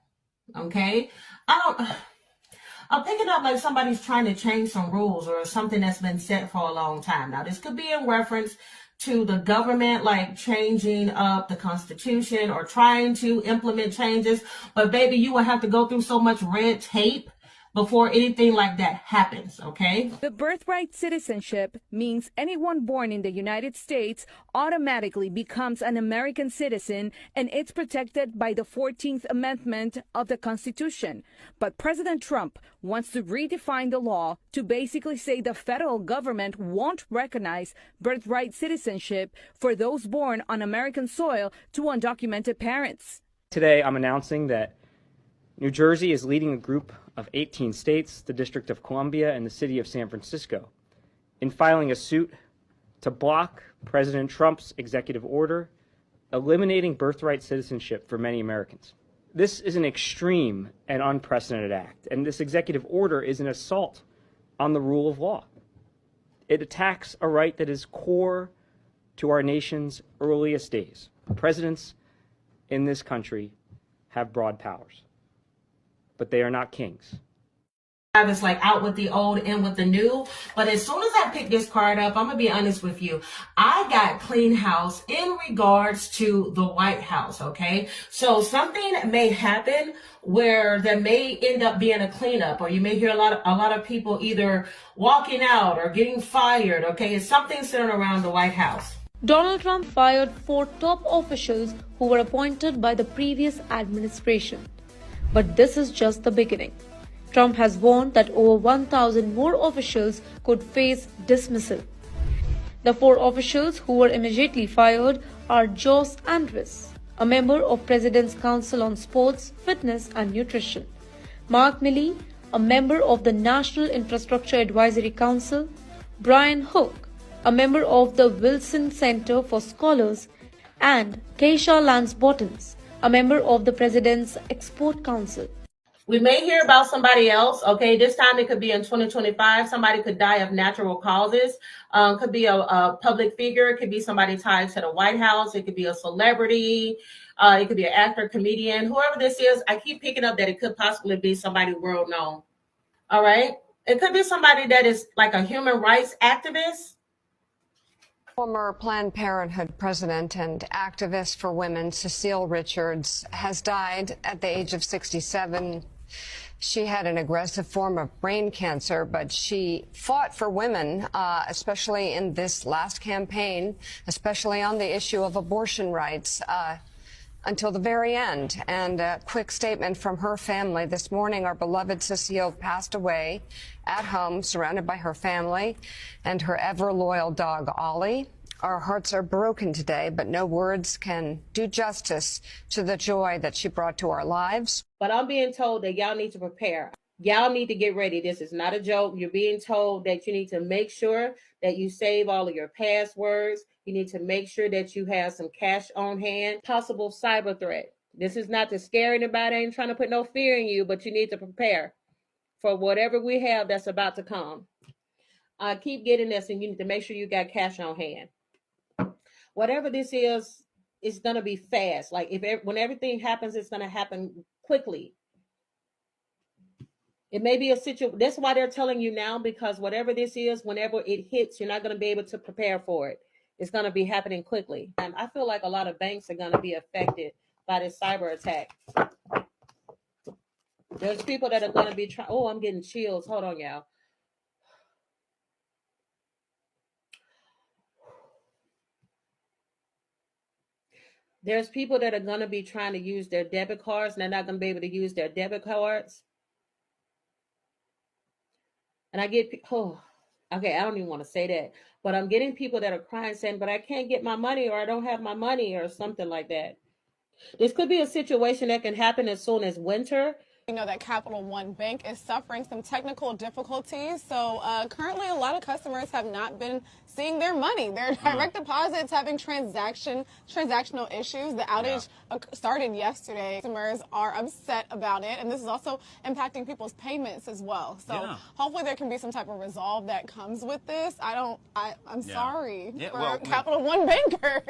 Okay? I'm picking up like somebody's trying to change some rules or something that's been set for a long time. Now, this could be in reference to the government, like changing up the Constitution or trying to implement changes. But baby, you will have to go through so much red tape before anything like that happens, okay? The birthright citizenship means anyone born in the United States automatically becomes an American citizen, and it's protected by the 14th Amendment of the Constitution. But President Trump wants to redefine the law to basically say the federal government won't recognize birthright citizenship for those born on American soil to undocumented parents. Today, I'm announcing that New Jersey is leading a group of 18 states, the District of Columbia, and the City of San Francisco in filing a suit to block President Trump's executive order eliminating birthright citizenship for many Americans. This is an extreme and unprecedented act, and this executive order is an assault on the rule of law. It attacks a right that is core to our nation's earliest days. Presidents in this country have broad powers, but they are not kings. I was like out with the old, in with the new. But as soon as I picked this card up, I'm going to be honest with you. I got clean house in regards to the White House. Okay. So something may happen where there may end up being a cleanup, or you may hear a lot of people either walking out or getting fired. Okay. It's something centered around the White House. Donald Trump fired 4 top officials who were appointed by the previous administration. But this is just the beginning. Trump has warned that over 1,000 more officials could face dismissal. The 4 officials who were immediately fired are Josh Andrews, a member of President's Council on Sports, Fitness and Nutrition; Mark Milley, a member of the National Infrastructure Advisory Council; Brian Hook, a member of the Wilson Center for Scholars; and Keisha Lance Bottoms, a member of the President's Export Council. We may hear about somebody else, okay? This time it could be in 2025. Somebody could die of natural causes. Could be a public figure. It could be somebody tied to the White House. It could be a celebrity. It could be an actor, comedian. Whoever this is, I keep picking up that it could possibly be somebody world known. All right? It could be somebody that is like a human rights activist. Former Planned Parenthood president and activist for women, Cecile Richards, has died at the age of 67. She had an aggressive form of brain cancer, but she fought for women, especially in this last campaign, especially on the issue of abortion rights, until the very end. And a quick statement from her family. This morning, our beloved Cecile passed away at home, surrounded by her family and her ever-loyal dog, Ollie. Our hearts are broken today, but no words can do justice to the joy that she brought to our lives. But I'm being told that y'all need to prepare. Y'all need to get ready. This is not a joke. You're being told that you need to make sure that you save all of your passwords. You need to make sure that you have some cash on hand. Possible cyber threat. This is not to scare anybody. I ain't trying to put no fear in you, but you need to prepare for whatever we have that's about to come. Keep getting this, and you need to make sure you got cash on hand. Whatever this is, it's going to be fast. Like when everything happens, it's going to happen quickly. It may be a situation. That's why they're telling you now, because whatever this is, whenever it hits, you're not going to be able to prepare for it. It's going to be happening quickly. And I feel like a lot of banks are going to be affected by this cyber attack. There's people that are going to be trying. Oh, I'm getting chills. Hold on, y'all. There's people that are going to be trying to use their debit cards, and they're not going to be able to use their debit cards. And I get, okay, I don't even want to say that, but I'm getting people that are crying saying, but I can't get my money, or I don't have my money, or something like that. This could be a situation that can happen as soon as winter. We know that Capital One Bank is suffering some technical difficulties. So currently, a lot of customers have not been seeing their money. Their direct deposits having transactional issues. The outage started yesterday. Customers are upset about it, and this is also impacting people's payments as well. So hopefully there can be some type of resolve that comes with this. I'm sorry for Capital One banker.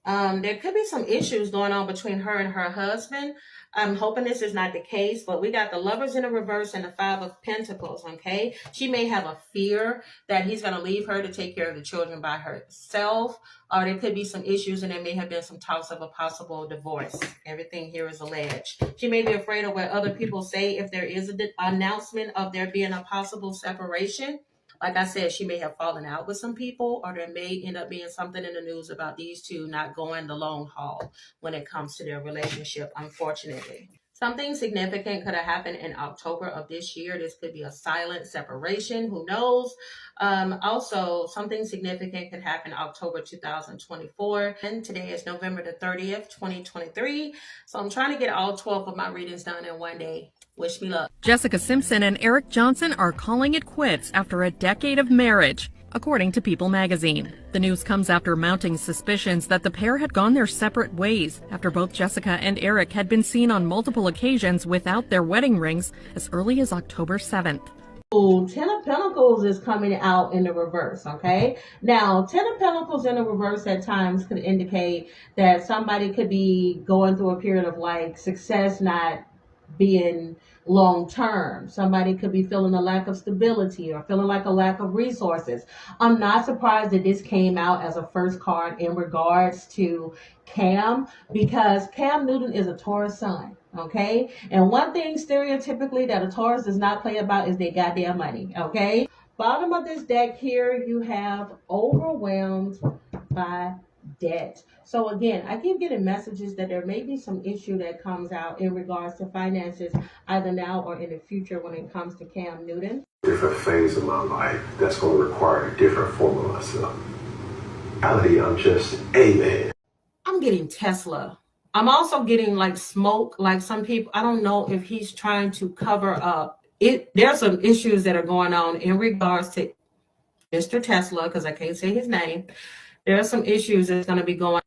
There could be some issues going on between her and her husband. I'm hoping this is not the case, but we got the Lovers in the reverse and the 5 of Pentacles, okay? She may have a fear that he's going to leave her to take care of the children by herself, or there could be some issues, and there may have been some talks of a possible divorce. Everything here is alleged. She may be afraid of what other people say if there is an announcement of there being a possible separation. Like I said, she may have fallen out with some people, or there may end up being something in the news about these two not going the long haul when it comes to their relationship, unfortunately. Something significant could have happened in October of this year. This could be a silent separation. Who knows? Also, something significant could happen October 2024. And today is November the 30th, 2023. So I'm trying to get all 12 of my readings done in one day. Wish me luck. Jessica Simpson and Eric Johnson are calling it quits after a decade of marriage, according to People magazine. The news comes after mounting suspicions that the pair had gone their separate ways after both Jessica and Eric had been seen on multiple occasions without their wedding rings as early as October 7th. Ten of Pentacles is coming out in the reverse, okay? Now, Ten of Pentacles in the reverse at times could indicate that somebody could be going through a period of like success not being long term. Somebody could be feeling a lack of stability or feeling like a lack of resources. I'm not surprised that this came out as a first card in regards to Cam, because Cam Newton is a Taurus sun. Okay, and one thing stereotypically that a Taurus does not play about is their goddamn money. Okay, bottom of this deck here you have overwhelmed by debt. So again, I keep getting messages that there may be some issue that comes out in regards to finances either now or in the future when it comes to Cam Newton. Different phase of my life that's going to require a different form of myself. In reality, I'm just a man. I'm getting Tesla. I'm also getting like smoke, like some people, I don't know if he's trying to cover up it. There's some issues that are going on in regards to Mr. Tesla, because I can't say his name. There are some issues that's going to be going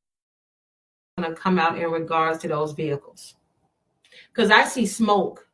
to come out in regards to those vehicles. Because I see smoke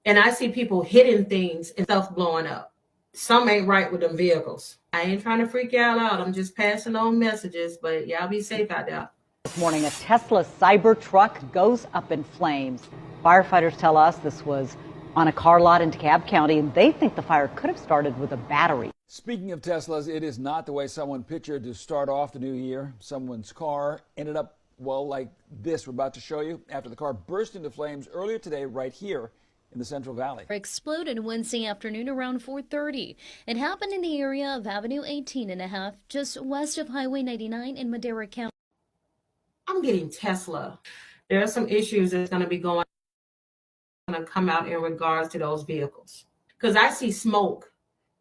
and I see people hitting things and stuff blowing up. Some ain't right with them vehicles. I ain't trying to freak y'all out. I'm just passing on messages, but y'all be safe out there. This morning, a Tesla Cybertruck goes up in flames. Firefighters tell us this was on a car lot in DeKalb County, and they think the fire could have started with a battery. Speaking of Teslas, it is not the way someone pictured to start off the new year. Someone's car ended up, well, like this we're about to show you, after the car burst into flames earlier today right here in the Central Valley. Exploded Wednesday afternoon around 4:30. It happened in the area of Avenue 18.5, just west of Highway 99 in Madera County. I'm getting Tesla. There are some issues that's going to be going to come out in regards to those vehicles. Because I see smoke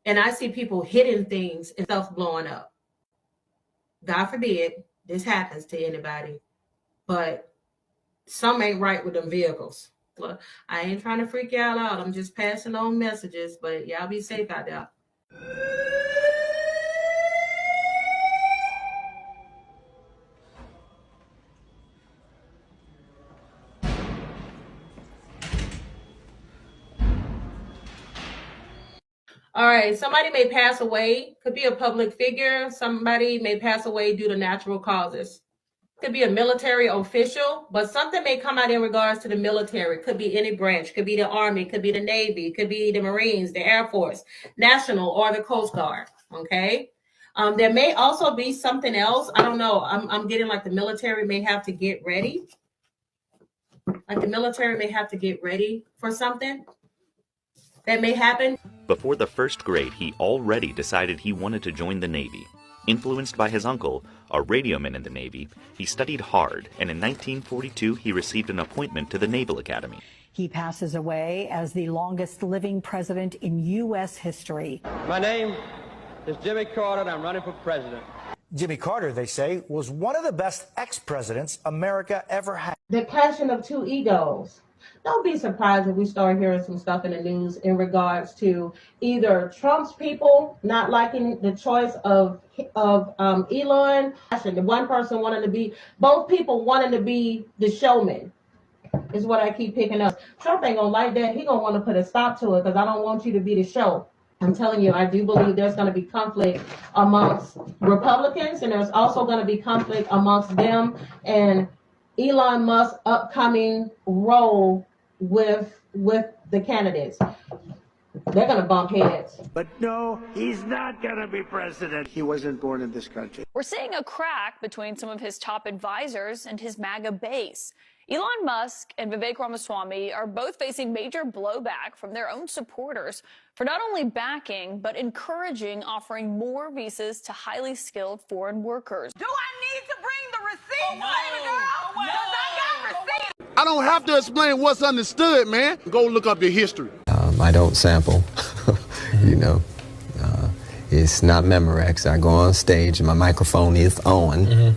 and I see people hitting things and stuff blowing up. God forbid this happens to anybody, but some ain't right with them vehicles. I ain't trying to freak y'all out. I'm just passing on messages, but y'all be safe out there. All right, somebody may pass away, could be a public figure. Somebody may pass away due to natural causes. Could be a military official, but something may come out in regards to the military. Could be any branch, could be the Army, could be the Navy, could be the Marines, the Air Force, National, or the Coast Guard, okay? There may also be something else. I don't know. I'm getting like the military may have to get ready. Like the military may have to get ready for something that may happen. Before the first grade, he already decided he wanted to join the Navy. Influenced by his uncle, a radioman in the Navy, he studied hard, and in 1942 he received an appointment to the Naval Academy. He passes away as the longest living president in U.S. history. My name is Jimmy Carter, and I'm running for president. Jimmy Carter, they say, was one of the best ex-presidents America ever had. The clashing of two egos. Don't be surprised if we start hearing some stuff in the news in regards to either Trump's people not liking the choice of Elon, and the one person wanting to be, both people wanting to be the showman, is what I keep picking up. Trump ain't gonna like that. He gonna want to put a stop to it because I don't want you to be the show. I'm telling you, I do believe there's going to be conflict amongst Republicans, and there's also going to be conflict amongst them and Elon Musk's upcoming role with the candidates. They're going to bump heads. But no, he's not going to be president. He wasn't born in this country. We're seeing a crack between some of his top advisors and his MAGA base. Elon Musk and Vivek Ramaswamy are both facing major blowback from their own supporters for not only backing, but encouraging offering more visas to highly skilled foreign workers. Do I need to bring the receipt, baby girl? Because I got receipts. I don't have to explain what's understood, man. Go look up your history. I don't sample, you know. It's not Memorex. I go on stage and my microphone is on.